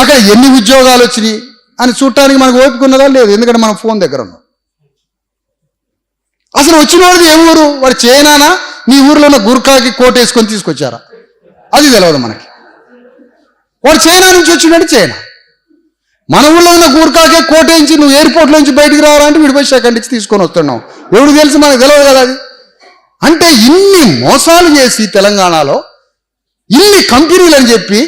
అక్కడ ఎన్ని ఉద్యోగాలు వచ్చినాయి అని చూడటానికి మనకు ఓపిక ఉన్నదా? లేదు. ఎందుకంటే మనం ఫోన్ దగ్గర ఉన్నాం. అసలు వచ్చిన వాడిది ఏ ఊరు? వాడు చైనానా, నీ ఊరిలో ఉన్న గుర్ఖాకి కోట్ వేసుకొని తీసుకొచ్చారా? అది తెలియదు మనకి. వాడు చైనా నుంచి వచ్చినాడు, చైనా. మన ఊళ్ళో ఉన్న గుర్ఖాకే కోట్ వేయించి నువ్వు ఎయిర్పోర్ట్లో నుంచి బయటికి రావాలంటే విడిపోయి సెకండ్ నుంచి తీసుకొని వస్తున్నావు. ఎవడు తెలిసి మనకు తెలియదు కదా అది. అంటే ఇన్ని మోసాలు చేసి తెలంగాణలో ఇన్ని కంపెనీలు అని చెప్పి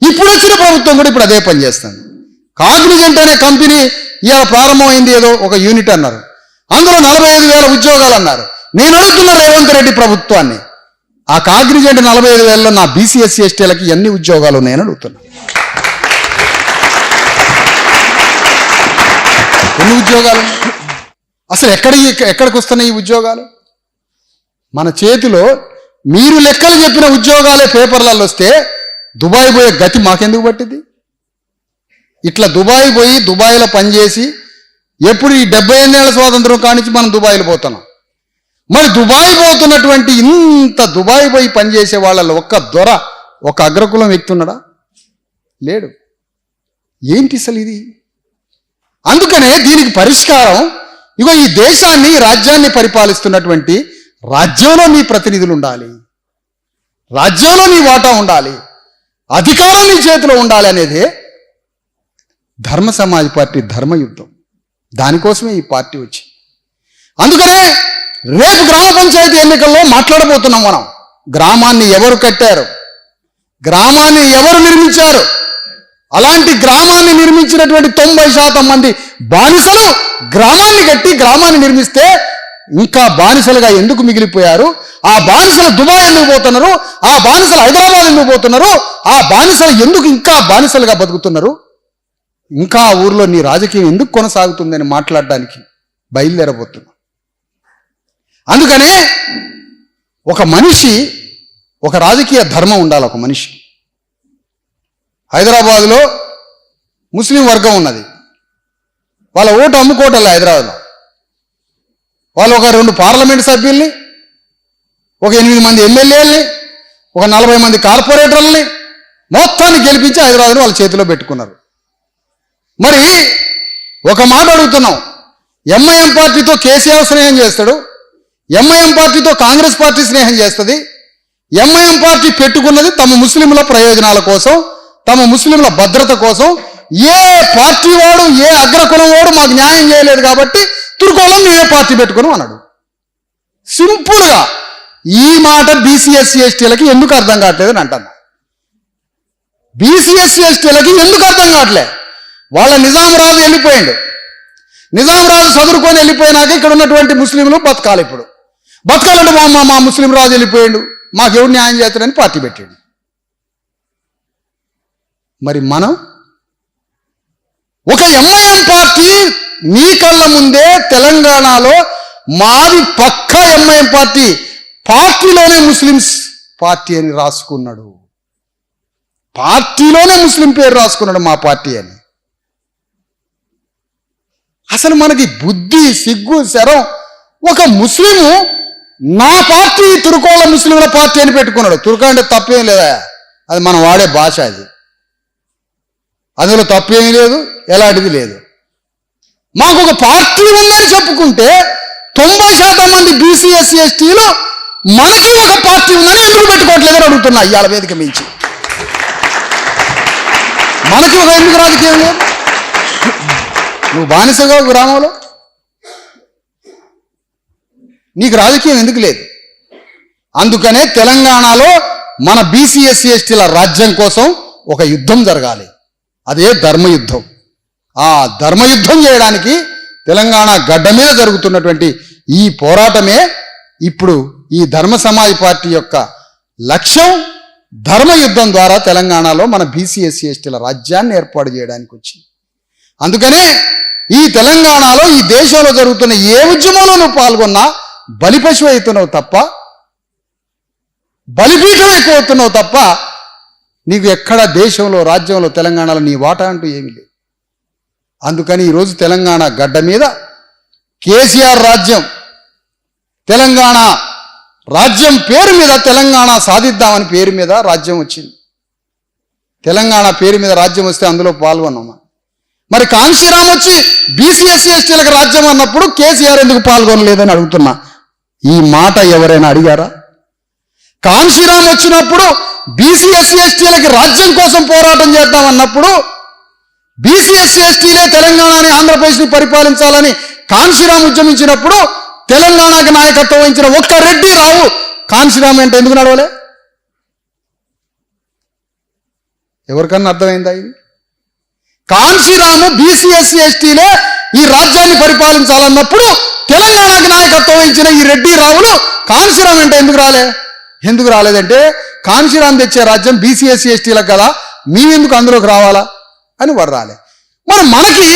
ఇప్పుడు వచ్చిన ప్రభుత్వం కూడా ఇప్పుడు అదే పని చేస్తుంది. కాగ్నిజెంట్ అనే కంపెనీ ఇవాళ ప్రారంభమైంది, ఏదో ఒక యూనిట్ అన్నారు, అందులో 45,000 ఉద్యోగాలు అన్నారు. నేను అడుగుతున్న రేవంత్ రెడ్డి ప్రభుత్వాన్ని, ఆ కాగ్నిజెంట్ 45,000లో నా బీసీఎస్సీ ఎస్టీలకి ఎన్ని ఉద్యోగాలు ఉన్నాయని అడుగుతున్నా. ఎన్ని ఉద్యోగాలు? అసలు ఎక్కడికి వస్తున్నాయి ఈ ఉద్యోగాలు? మన చేతిలో మీరు లెక్కలు చెప్పిన ఉద్యోగాలే పేపర్లలో వస్తే దుబాయ్ పోయే గతి మాకెందుకు పట్టింది? ఇట్లా దుబాయ్ పోయి దుబాయ్లో పనిచేసి ఎప్పుడు ఈ 78 ఏళ్ల స్వాతంత్రం కానించి మనం దుబాయ్లో పోతున్నాం. మరి దుబాయ్ పోతున్నటువంటి ఇంత దుబాయ్ పోయి పనిచేసే వాళ్ళలో ఒక్క దొర, ఒక అగ్రకులం వ్యక్తి ఉన్నాడా? లేడు. ఏంటి అసలు ఇది? అందుకనే దీనికి పరిష్కారం, ఇగో ఈ దేశాన్ని, రాజ్యాన్ని పరిపాలిస్తున్నటువంటి రాజ్యంలో నీ ప్రతినిధులు ఉండాలి, రాజ్యంలో నీ వాటా ఉండాలి, అధికారం నీ చేతిలో ఉండాలి అనేది ధర్మ సమాజ్ పార్టీ ధర్మయుద్ధం. దానికోసమే ఈ పార్టీ వచ్చింది. అందుకనే రేపు గ్రామ పంచాయతీ ఎన్నికల్లో మాట్లాడబోతున్నాం మనం. గ్రామాన్ని ఎవరు కట్టారు, గ్రామాన్ని ఎవరు నిర్మించారు, అలాంటి గ్రామాన్ని నిర్మించినటువంటి 90% మంది బానిసలు గ్రామాన్ని కట్టి గ్రామాన్ని నిర్మిస్తే ఇంకా బానిసలుగా ఎందుకు మిగిలిపోయారు, ఆ బానిసలు దుబాయ్ ఎందుకు పోతున్నారు, ఆ బానిసలు హైదరాబాద్ ఎందుకు పోతున్నారు, ఆ బానిసలు ఎందుకు ఇంకా బానిసలుగా బతుకుతున్నారు, ఇంకా ఆ ఊర్లో నీ రాజకీయం ఎందుకు కొనసాగుతుందని మాట్లాడడానికి బయలుదేరబోతున్నాం. అందుకనే ఒక మనిషి, ఒక రాజకీయ ధర్మం ఉండాలి ఒక మనిషి. హైదరాబాదులో ముస్లిం వర్గం ఉన్నది, వాళ్ళ ఓటు అమ్ముకోవటంలే. హైదరాబాద్లో వాళ్ళు ఒక 2 పార్లమెంట్ సభ్యుల్ని, ఒక 8 మంది ఎమ్మెల్యేలని, ఒక 40 మంది కార్పొరేటర్లని మొత్తాన్ని గెలిపించి హైదరాబాద్ని వాళ్ళ చేతిలో పెట్టుకున్నారు. మరి ఒక మాట అడుగుతున్నాం, ఎంఐఎం పార్టీతో కేసీఆర్ స్నేహం చేస్తాడు, ఎంఐఎం పార్టీతో కాంగ్రెస్ పార్టీ స్నేహం చేస్తుంది. ఎంఐఎం పార్టీ పెట్టుకున్నది తమ ముస్లింల ప్రయోజనాల కోసం, తమ ముస్లింల భద్రత కోసం. ఏ పార్టీ వాడు, ఏ అగ్రకులం వాడు మాకు న్యాయం చేయలేదు కాబట్టి తుర్కోలం మేమే పార్టీ పెట్టుకున్నాం అన్నాడు. సింపుల్గా ఈ మాట బీసీ ఎస్సీ ఎస్టీలకి ఎందుకు అర్థం కావట్లేదు అని అంటాను. బీసీ ఎస్సీ ఎస్టీలకి ఎందుకు అర్థం కావట్లే? వాళ్ళ నిజాం రాజు వెళ్ళిపోయాడు, నిజాం రాజు చదువుకొని వెళ్ళిపోయినాక ఇక్కడ ఉన్నటువంటి ముస్లింలు బతకాలి. ఇప్పుడు బతకాలంటే మా ముస్లిం రాజు వెళ్ళిపోయాడు, మాకెవరు న్యాయం చేస్తాడని పార్టీ పెట్టాడు. మరి మనం ఒక ఎంఐఎం పార్టీ నీ కళ్ళ ముందే తెలంగాణలో మాది పక్కా ఎంఐఎం పార్టీ, పార్టీలోనే ముస్లిమ్స్ పార్టీ అని రాసుకున్నాడు, పార్టీలోనే ముస్లిం పేరు రాసుకున్నాడు మా పార్టీ అని. అసలు మనకి బుద్ధి, సిగ్గు, శరం. ఒక ముస్లిము నా పార్టీ తుర్కోల ముస్లింల పార్టీ అని పెట్టుకున్నాడు. తుర్క అంటే తప్పేం లేదా, అది మనం వాడే భాష, అది అందులో తప్పేమీ లేదు, ఎలాంటిది లేదు. మాకు ఒక పార్టీ ఉందని చెప్పుకుంటే 90% మంది బీసీ ఎస్సీ ఎస్టీలు మనకి ఒక పార్టీ ఉందని ఎందుకు పెట్టుకోవట్లేదని అడుగుతున్నా. ఇవాళ వేదిక మించి మనకి ఒక ఎందుకు రాజకీయం లేదు? నువ్వు బానిసగా గ్రామంలో నీకు రాజకీయం ఎందుకు లేదు? అందుకనే తెలంగాణలో మన బీసీ ఎస్సీ ఎస్టీల రాజ్యం కోసం ఒక యుద్ధం జరగాలి, అదే ధర్మయుద్ధం. ఆ ధర్మయుద్ధం చేయడానికి తెలంగాణ గడ్డ మీద జరుగుతున్నటువంటి ఈ పోరాటమే ఇప్పుడు ఈ ధర్మ సమాజ్ పార్టీ యొక్క లక్ష్యం. ధర్మయుద్ధం ద్వారా తెలంగాణలో మన బీసీ ఎస్సీ ఎస్టీల రాజ్యాన్ని ఏర్పాటు చేయడానికి వచ్చింది. అందుకనే ఈ తెలంగాణలో, ఈ దేశంలో జరుగుతున్న ఏ ఉద్యమంలో నువ్వు పాల్గొన్నా బలిపశువు అవుతున్నావు తప్ప, బలిపీఠం ఎక్కువ అవుతున్నావు తప్ప నీకు ఎక్కడ దేశంలో, రాజ్యంలో, తెలంగాణలో నీ వాటా అంటూ ఏమీ లేదు. అందుకని ఈరోజు తెలంగాణ గడ్డ మీద కేసీఆర్ రాజ్యం, తెలంగాణ రాజ్యం పేరు మీద తెలంగాణ సాధిద్దామని పేరు మీద రాజ్యం వచ్చింది. తెలంగాణ పేరు మీద రాజ్యం వస్తే అందులో పాల్గొన్నామా? మరి కాంశీరామ్ వచ్చి బీసీ ఎస్సీ ఎస్టీలకు రాజ్యం అన్నప్పుడు కేసీఆర్ ఎందుకు పాల్గొనలేదని అడుగుతున్నా. ఈ మాట ఎవరైనా అడిగారా? కాంశీరామ్ వచ్చినప్పుడు బీసీ ఎస్సీ ఎస్టీలకి రాజ్యం కోసం పోరాటం చేద్దామన్నప్పుడు, బీసీ ఎస్సీ ఎస్టీలే తెలంగాణని, ఆంధ్రప్రదేశ్ని పరిపాలించాలని కాంశీరామ్ ఉద్యమించినప్పుడు తెలంగాణకి నాయకత్వం వహించిన ఒక్క రెడ్డి రావు కాంశీరామ్ అంటే ఎందుకు నడవలే? ఎవరికన్నా అర్థమైందా ఇది? కాంశీరాము బీసీ ఎస్సీ ఎస్టీలే ఈ రాజ్యాన్ని పరిపాలించాలన్నప్పుడు తెలంగాణకి నాయకత్వం వహించిన ఈ రెడ్డి రావులు కాంశీరామ్ అంటే ఎందుకు రాలేదంటే కాంశీరామ్ తెచ్చే రాజ్యం బీసీ ఎస్సీ ఎస్టీలకు కదా, మేమెందుకు అందులోకి రావాలా అని వాడు రాలే. మనకి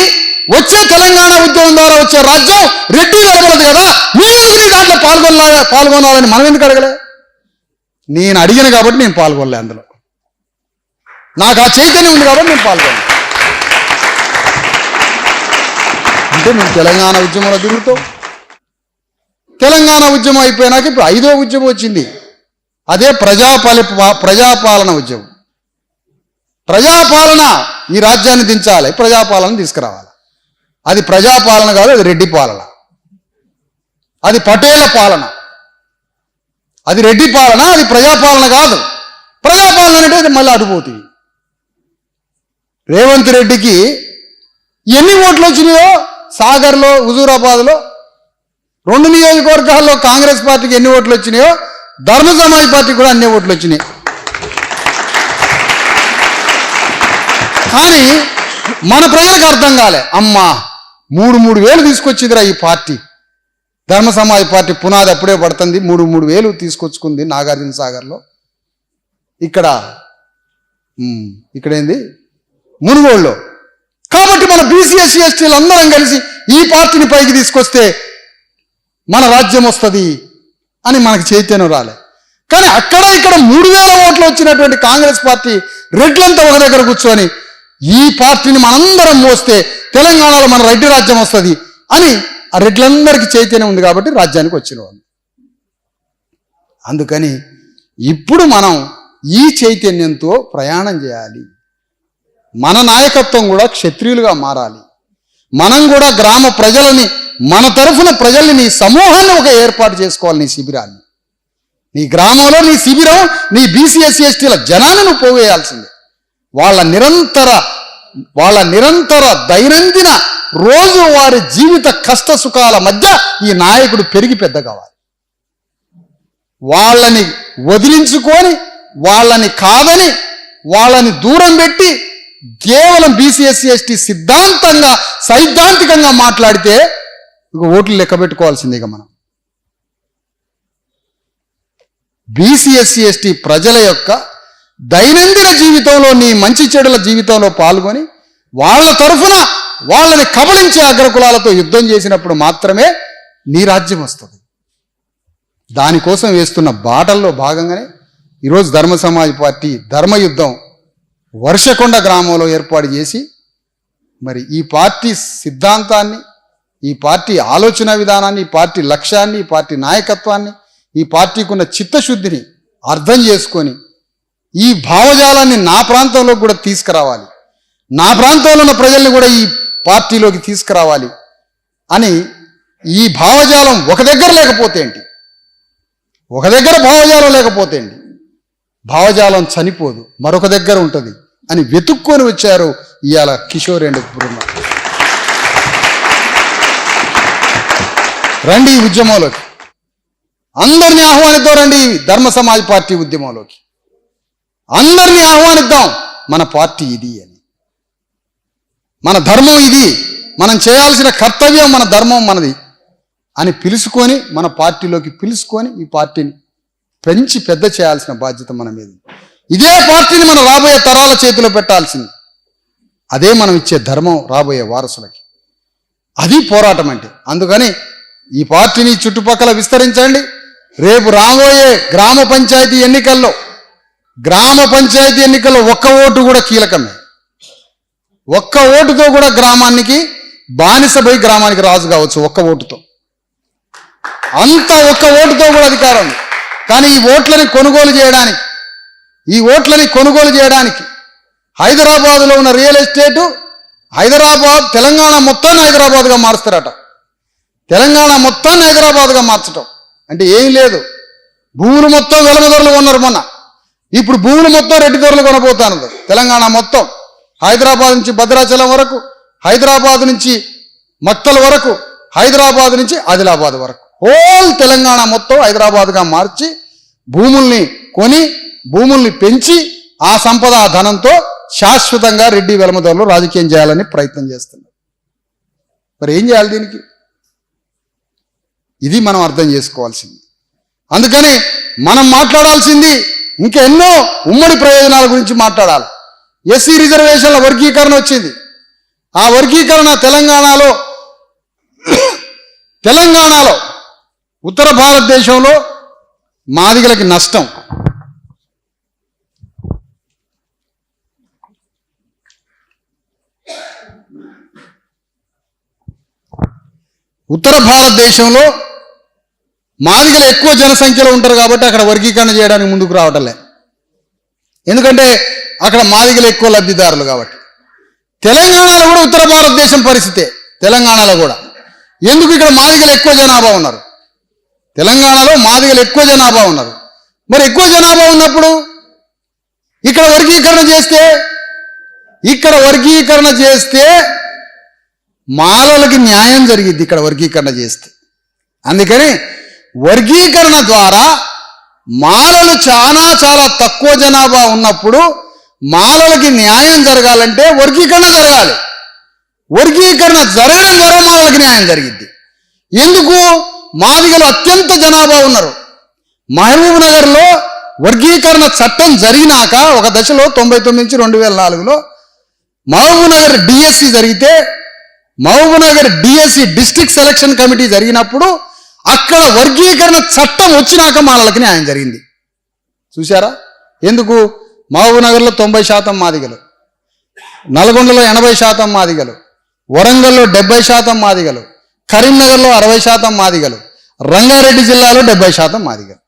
వచ్చే తెలంగాణ ఉద్యమం ద్వారా వచ్చే రాజ్యం రెడ్డి వెలగలదు కదా, మేమెందుకు నీ దాంట్లో పాల్గొనాలని మనం ఎందుకు అడగలే? నేను అడిగాను కాబట్టి నేను పాల్గొనలే, అందులో నాకు ఆ చైతన్యం ఉంది కాబట్టి నేను పాల్గొనలే. అంటే నువ్వు తెలంగాణ ఉద్యమంలో తిరుగుతావు. తెలంగాణ ఉద్యమం అయిపోయినాక ఇప్పుడు 5వ ఉద్యమం వచ్చింది, అదే ప్రజాపాలన ఉద్యమం. ప్రజాపాలన, ఈ రాజ్యాన్ని దించాలి, ప్రజాపాలన తీసుకురావాలి. అది ప్రజాపాలన కాదు, అది రెడ్డి పాలన, అది పటేళ్ల పాలన. అది రెడ్డి పాలన, అది ప్రజాపాలన కాదు. ప్రజాపాలన అంటే అది మళ్ళీ అడిపోతుంది. రేవంత్ రెడ్డికి ఎన్ని ఓట్లు వచ్చినాయో సాగర్లో, హుజూరాబాద్లో 2 నియోజకవర్గాల్లో కాంగ్రెస్ పార్టీకి ఎన్ని ఓట్లు వచ్చినాయో ధర్మ సమాజ్ పార్టీకి కూడా అన్ని ఓట్లు వచ్చినాయి. కానీ మన ప్రజలకు అర్థం కాలే. అమ్మా 3,000 తీసుకొచ్చిందిరా ఈ పార్టీ, ధర్మ సమాజ్ పార్టీ పునాది అప్పుడే పడుతుంది. 3,000 తీసుకొచ్చుకుంది నాగార్జున సాగర్లో. ఇక్కడేంది మునుగోడులో. కాబట్టి మన బీసీ ఎస్సీ ఎస్టీలు అందరం కలిసి ఈ పార్టీని పైకి తీసుకొస్తే మన రాజ్యం వస్తుంది అని మనకు చైతన్యం రాలే. కానీ అక్కడ ఇక్కడ 3,000 ఓట్లు వచ్చినటువంటి కాంగ్రెస్ పార్టీ రెడ్లంతా ఒక దగ్గర కూర్చొని ఈ పార్టీని మనందరం మోస్తే తెలంగాణలో మన రెడ్డి రాజ్యం వస్తుంది అని ఆ రెడ్లందరికీ చైతన్యం ఉంది కాబట్టి రాజ్యానికి వచ్చిన వాళ్ళు. అందుకని ఇప్పుడు మనం ఈ చైతన్యంతో ప్రయాణం చేయాలి. మన నాయకత్వం కూడా క్షత్రియులుగా మారాలి. మనం కూడా గ్రామ ప్రజలని, మన తరఫున ప్రజల్ని, నీ సమూహాన్ని ఒక ఏర్పాటు చేసుకోవాలి. నీ శిబిరాన్ని, నీ గ్రామంలో నీ శిబిరం, నీ బీసీ ఎస్సీ ఎస్టీల జనాన్ని నువ్వు పోవేయాల్సిందే. వాళ్ళ నిరంతర దైనందిన రోజు వారి జీవిత కష్ట సుఖాల మధ్య ఈ నాయకుడు పెరిగి పెద్ద కావాలి. వాళ్ళని వదిలించుకొని, వాళ్ళని కాదని, వాళ్ళని దూరం పెట్టి కేవలం బీసీ ఎస్సీ ఎస్టీ సైద్ధాంతికంగా మాట్లాడితే ఇక ఓట్లు లెక్క పెట్టుకోవాల్సిందే. ఇక మనం బీసీ ఎస్సీ ఎస్టీ ప్రజల యొక్క దైనందిన జీవితంలో, నీ మంచి చెడుల జీవితంలో పాల్గొని వాళ్ళ తరఫున వాళ్ళని కబళించే అగ్రకులాలతో యుద్ధం చేసినప్పుడు మాత్రమే నీ రాజ్యం వస్తుంది. దానికోసం వేస్తున్న బాటల్లో భాగంగానే ఈరోజు ధర్మ సమాజ్ పార్టీ ధర్మయుద్ధం వర్షకొండ గ్రామంలో ఏర్పాటు చేసి మరి ఈ పార్టీ సిద్ధాంతాన్ని, ఈ పార్టీ ఆలోచన విధానాన్ని, ఈ పార్టీ లక్ష్యాన్ని, ఈ పార్టీ నాయకత్వాన్ని, ఈ పార్టీకి ఉన్న చిత్తశుద్ధిని అర్థం చేసుకొని ఈ భావజాలాన్ని నా ప్రాంతంలో కూడా తీసుకురావాలి, నా ప్రాంతంలో ఉన్న ప్రజల్ని కూడా ఈ పార్టీలోకి తీసుకురావాలి అని ఈ భావజాలం ఒక దగ్గర లేకపోతే ఏంటి, ఒక దగ్గర భావజాలం లేకపోతే ఏంటి, భావజాలం చనిపోదు, మరొక దగ్గర ఉంటుంది అని వెతుక్కొని వచ్చారు ఇవాళ కిషోర్ అండ్ బృందం. రండి ఈ ఉద్యమంలోకి, అందరినీ ఆహ్వానిద్దాం. రండి ధర్మ సమాజ్ పార్టీ ఉద్యమంలోకి అందరినీ ఆహ్వానిద్దాం. మన పార్టీ ఇది అని, మన ధర్మం ఇది, మనం చేయాల్సిన కర్తవ్యం, మన ధర్మం మనది అని పిలుచుకొని మన పార్టీలోకి పిలుచుకొని ఈ పార్టీని పెంచి పెద్ద చేయాల్సిన బాధ్యత మన మీద. ఇదే పార్టీని మనం రాబోయే తరాల చేతిలో పెట్టాల్సింది. అదే మనం ఇచ్చే ధర్మం రాబోయే వారసులకి. అది పోరాటం అంటే. అందుకని ఈ పార్టీని చుట్టుపక్కల విస్తరించండి. రేపు రాబోయే గ్రామ పంచాయతీ ఎన్నికల్లో ఒక్క ఓటు కూడా కీలకమే. ఒక్క ఓటుతో కూడా గ్రామానికి బానిసపై గ్రామానికి రాజు కావచ్చు. ఒక్క ఓటుతో అంత ఒక్క ఓటుతో కూడా అధికారం. కానీ ఈ ఓట్లని కొనుగోలు చేయడానికి హైదరాబాద్లో ఉన్న రియల్ ఎస్టేటు తెలంగాణ మొత్తాన్ని హైదరాబాద్గా మారుస్తారట. తెలంగాణ మొత్తాన్ని హైదరాబాద్గా మార్చడం అంటే ఏం లేదు. భూములు మొత్తం వెలమదొరలు కొన్నారు మొన్న. ఇప్పుడు భూములు మొత్తం రెడ్డి దొరలు కొనబోతున్నది. తెలంగాణ మొత్తం హైదరాబాద్ నుంచి భద్రాచలం వరకు, హైదరాబాద్ నుంచి మక్తల్ వరకు, హైదరాబాద్ నుంచి ఆదిలాబాద్ వరకు, హోల్ తెలంగాణ మొత్తం హైదరాబాద్గా మార్చి భూముల్ని కొని, భూముల్ని పెంచి ఆ సంపద, ఆ ధనంతో శాశ్వతంగా రెడ్డి వెలమదొరలు రాజకీయం చేయాలని ప్రయత్నం చేస్తున్నారు. మరి ఏం చేయాలి దీనికి? ఇది మనం అర్థం చేసుకోవాల్సింది. అందుకని మనం మాట్లాడాల్సింది ఇంకా ఎన్నో ఉమ్మడి ప్రయోజనాల గురించి మాట్లాడాలి. ఎస్సీ రిజర్వేషన్ల వర్గీకరణ వచ్చింది. ఆ వర్గీకరణ తెలంగాణలో ఉత్తర భారతదేశంలో మాదిగలకి నష్టం. ఉత్తర భారతదేశంలో మాదిగలు ఎక్కువ జనసంఖ్యలో ఉంటారు కాబట్టి అక్కడ వర్గీకరణ చేయడానికి ముందుకు రావటంలే. ఎందుకంటే అక్కడ మాదిగలు ఎక్కువ లబ్ధిదారులు కాబట్టి. తెలంగాణలో కూడా ఉత్తర భారతదేశం పరిస్థితే. తెలంగాణలో కూడా ఎందుకు ఇక్కడ మాదిగలు ఎక్కువ జనాభా ఉన్నారు. తెలంగాణలో మాదిగలు ఎక్కువ జనాభా ఉన్నారు. మరి ఎక్కువ జనాభా ఉన్నప్పుడు ఇక్కడ వర్గీకరణ చేస్తే మాలలకి న్యాయం జరిగిద్ది ఇక్కడ వర్గీకరణ చేస్తే. అందుకని వర్గీకరణ ద్వారా మాలలు చాలా తక్కువ జనాభా ఉన్నప్పుడు మాలలకి న్యాయం జరగాలంటే వర్గీకరణ జరగాలి. వర్గీకరణ జరగడం ద్వారా మాలలకి న్యాయం జరిగిద్ది. ఎందుకు? మాదిగలు అత్యంత జనాభా ఉన్నారు. మహబూబ్ నగర్లో వర్గీకరణ చట్టం జరిగినాక ఒక దశలో 99 నుంచి 2004లో మహబూబ్ నగర్ డిఎస్సి జరిగితే, Mahbubnagar DSC district selection committee జరిగినప్పుడు అక్కడ వర్గీకరణ చట్టం వచ్చినాక మాలలకి న్యాయం జరిగింది. చూసారా? ఎందుకు? మహబూబ్ నగర్లో 90% మాదిగలు, నల్గొండలో 80% మాదిగలు, వరంగల్లో 70% మాదిగలు, కరీంనగర్లో 60% మాదిగలు, రంగారెడ్డి జిల్లాలో 70% మాదిగలు.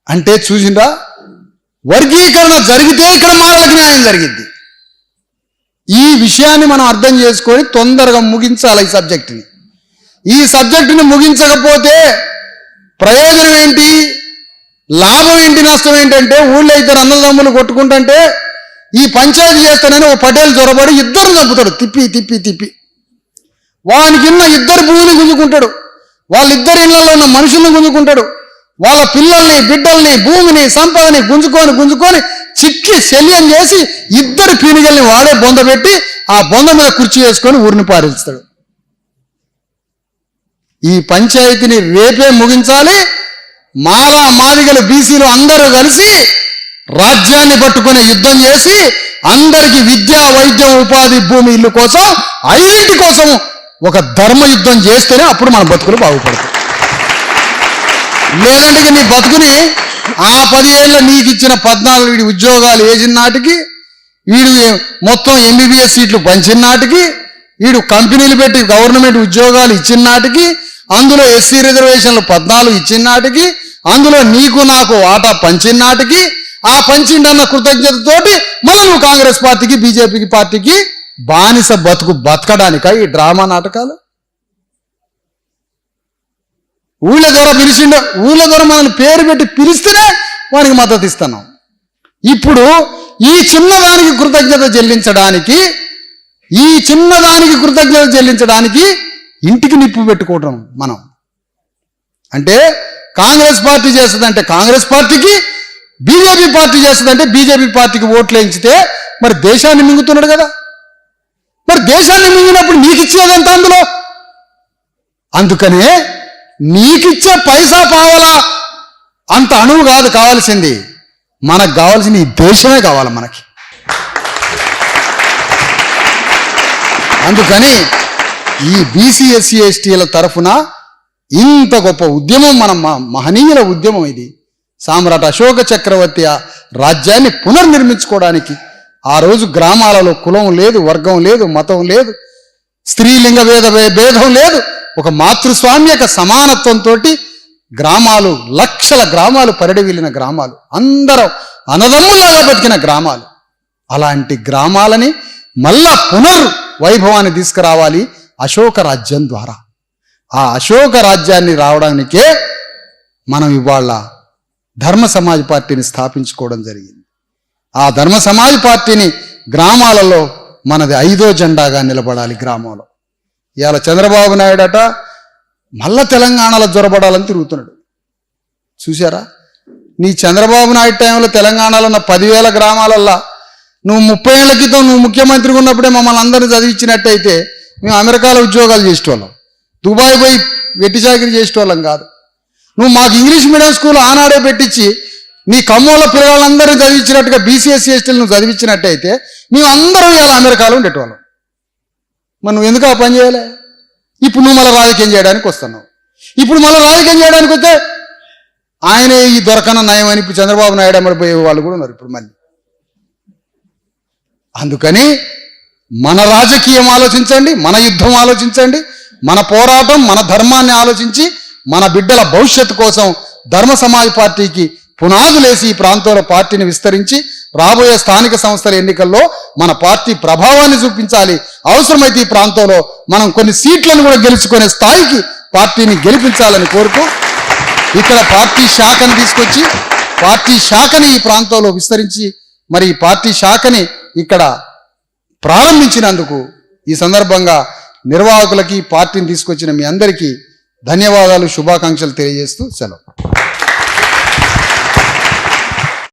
అంటే చూసిండ్రా, వర్గీకరణ జరిగితే ఇక్కడ మాలలకు న్యాయం జరిగింది. ఈ విషయాన్ని మనం అర్థం చేసుకొని తొందరగా ముగించాలి ఈ సబ్జెక్టుని. ఈ సబ్జెక్టుని ముగించకపోతే ప్రయోజనం ఏంటి, లాభం ఏంటి, నష్టం ఏంటంటే ఊళ్ళో ఇద్దరు అన్నదమ్ములు కొట్టుకుంటుంటే ఈ పంచాయతీ చేస్తానని ఓ పటేల్ చొరబడి ఇద్దరు చంపుతాడు. తిప్పి వానికిన్న ఇద్దరు భూమిని గుంజుకుంటాడు, వాళ్ళిద్దరి ఇళ్లలో ఉన్న మనుషుల్ని గుంజుకుంటాడు, వాళ్ళ పిల్లల్ని బిడ్డల్ని భూమిని సంపదని గుంజుకొని చిక్కి శల్యం చేసి ఇద్దరు పీనిగల్ని వాడే బొంద పెట్టి ఆ బొంద మీద కుర్చీ వేసుకొని ఊరిని పారిస్తాడు. ఈ పంచాయతీని రేపే ముగించాలి. మాదిగలు బీసీలు అందరూ కలిసి రాజ్యాన్ని పట్టుకునే యుద్ధం చేసి అందరికి విద్య, వైద్యం, ఉపాధి, భూమి, ఇల్లు కోసం, ఐదింటి కోసం ఒక ధర్మ యుద్ధం చేస్తేనే అప్పుడు మన బతుకులు బాగుపడతాయి. లేదంటే నీ బతుకుని ఆ 10 ఏళ్ళ నీకు ఇచ్చిన 14 వీడి ఉద్యోగాలు వేసిన నాటికి, వీడు మొత్తం ఎంబీబీఎస్ సీట్లు పంచిన నాటికి, వీడు కంపెనీలు పెట్టి గవర్నమెంట్ ఉద్యోగాలు ఇచ్చిన నాటికి, అందులో ఎస్సీ రిజర్వేషన్లు 14 ఇచ్చిన నాటికి, అందులో నీకు నాకు వాటా పంచిన నాటికి, ఆ పంచిండన్న కృతజ్ఞతతోటి మనం నువ్వు కాంగ్రెస్ పార్టీకి, బీజేపీకి పార్టీకి బానిస బతకడానిక ఈ డ్రామా నాటకాలు? ఊళ్ళ ద్వారా పిలిచిండ, ఊళ్ళ ద్వారా మనల్ని పేరు పెట్టి పిలిస్తేనే వానికి మద్దతు ఇస్తున్నాం. ఇప్పుడు ఈ చిన్నదానికి కృతజ్ఞత చెల్లించడానికి ఇంటికి నిప్పు పెట్టుకోవడం మనం. అంటే కాంగ్రెస్ పార్టీ చేస్తుందంటే కాంగ్రెస్ పార్టీకి, బీజేపీ పార్టీ చేస్తుందంటే బీజేపీ పార్టీకి ఓట్లు వేయించితే మరి దేశాన్ని మింగుతున్నాడు కదా. మరి దేశాన్ని మింగినప్పుడు నీకు ఇచ్చేదంత అందులో. అందుకనే నీకిచ్చే పైసా పావలా అంత అణువు కాదు కావాల్సింది, మనకు కావాల్సింది ఈ దేశమే కావాలి మనకి. అందుకని ఈ బీసీ ఎస్సీ ఎస్టీల తరఫున ఇంత గొప్ప ఉద్యమం, మన మహనీయుల ఉద్యమం ఇది. సామ్రాట్ అశోక చక్రవర్తి రాజ్యాన్ని పునర్నిర్మించుకోవడానికి ఆ రోజు గ్రామాలలో కులం లేదు, వర్గం లేదు, మతం లేదు, స్త్రీలింగ భేదం లేదు, ఒక మాతృస్వామ్యక సమానత్వంతో గ్రామాలు, లక్షల గ్రామాలు పరిడివిల్లిన గ్రామాలు, అందరూ అన్నదమ్ములాగా బతికిన గ్రామాలు. అలాంటి గ్రామాలని మళ్ళా వైభవాన్ని తీసుకురావాలి అశోక రాజ్యం ద్వారా. ఆ అశోక రాజ్యాన్ని రావడానికే మనం ఇవాళ ధర్మ సమాజ్ పార్టీని స్థాపించుకోవడం జరిగింది. ఆ ధర్మ సమాజ్ పార్టీని గ్రామాలలో మనది 5వ జెండాగా నిలబడాలి. గ్రామంలో ఇవాళ చంద్రబాబు నాయుడు అట మళ్ళా తెలంగాణలో జొరబడాలని తిరుగుతున్నాడు. చూసారా? నీ చంద్రబాబు నాయుడు టైంలో తెలంగాణలో ఉన్న 10,000 గ్రామాలల్లా నువ్వు 30 ఏళ్ల క్రితం నువ్వు ముఖ్యమంత్రిగా ఉన్నప్పుడే మమ్మల్ని అందరినీ చదివించినట్టయితే మేము అమెరికాలో ఉద్యోగాలు చేసేటోళ్ళం, దుబాయ్ పోయి వెట్టి చాకిరీ చేసేటోళ్ళం కాదు. నువ్వు మాకు ఇంగ్లీష్ మీడియం స్కూల్ ఆనాడే పెట్టించి నీ ఖమ్మంలో పిల్లలందరినీ చదివించినట్టుగా బీసీఎస్సీ ఎస్టీలు నువ్వు చదివించినట్టయితే మేము అందరం ఇలా అమెరికాలో ఉండేటోళ్ళం. మరి నువ్వు ఎందుకు ఆ పని చేయలే? ఇప్పుడు నువ్వు మళ్ళీ రాజకీయం చేయడానికి వస్తున్నావు. ఇప్పుడు మళ్ళీ రాజకీయం చేయడానికి వస్తే ఆయనే ఈ దొరకన నయం అని ఇప్పుడు చంద్రబాబు నాయుడు అమరిపోయే వాళ్ళు కూడా ఉన్నారు ఇప్పుడు మళ్ళీ. అందుకని మన రాజకీయం ఆలోచించండి, మన యుద్ధం ఆలోచించండి, మన పోరాటం, మన ధర్మాన్ని ఆలోచించి మన బిడ్డల భవిష్యత్తు కోసం ధర్మ సమాజ్ పార్టీకి పునాదులేసి ఈ ప్రాంతంలో పార్టీని విస్తరించి రాబోయే స్థానిక సంస్థల ఎన్నికల్లో మన పార్టీ ప్రభావాన్ని చూపించాలి. అవసరమైతే ఈ ప్రాంతంలో మనం కొన్ని సీట్లను కూడా గెలుచుకునే స్థాయికి పార్టీని గెలిపించాలని కోరుతూ ఇక్కడ పార్టీ శాఖను తీసుకొచ్చి పార్టీ శాఖని ఈ ప్రాంతంలో విస్తరించి మరి ఈ పార్టీ శాఖని ఇక్కడ ప్రారంభించినందుకు ఈ సందర్భంగా నిర్వాహకులకి పార్టీని తీసుకొచ్చిన మీ అందరికీ ధన్యవాదాలు, శుభాకాంక్షలు తెలియజేస్తూ సెలవు.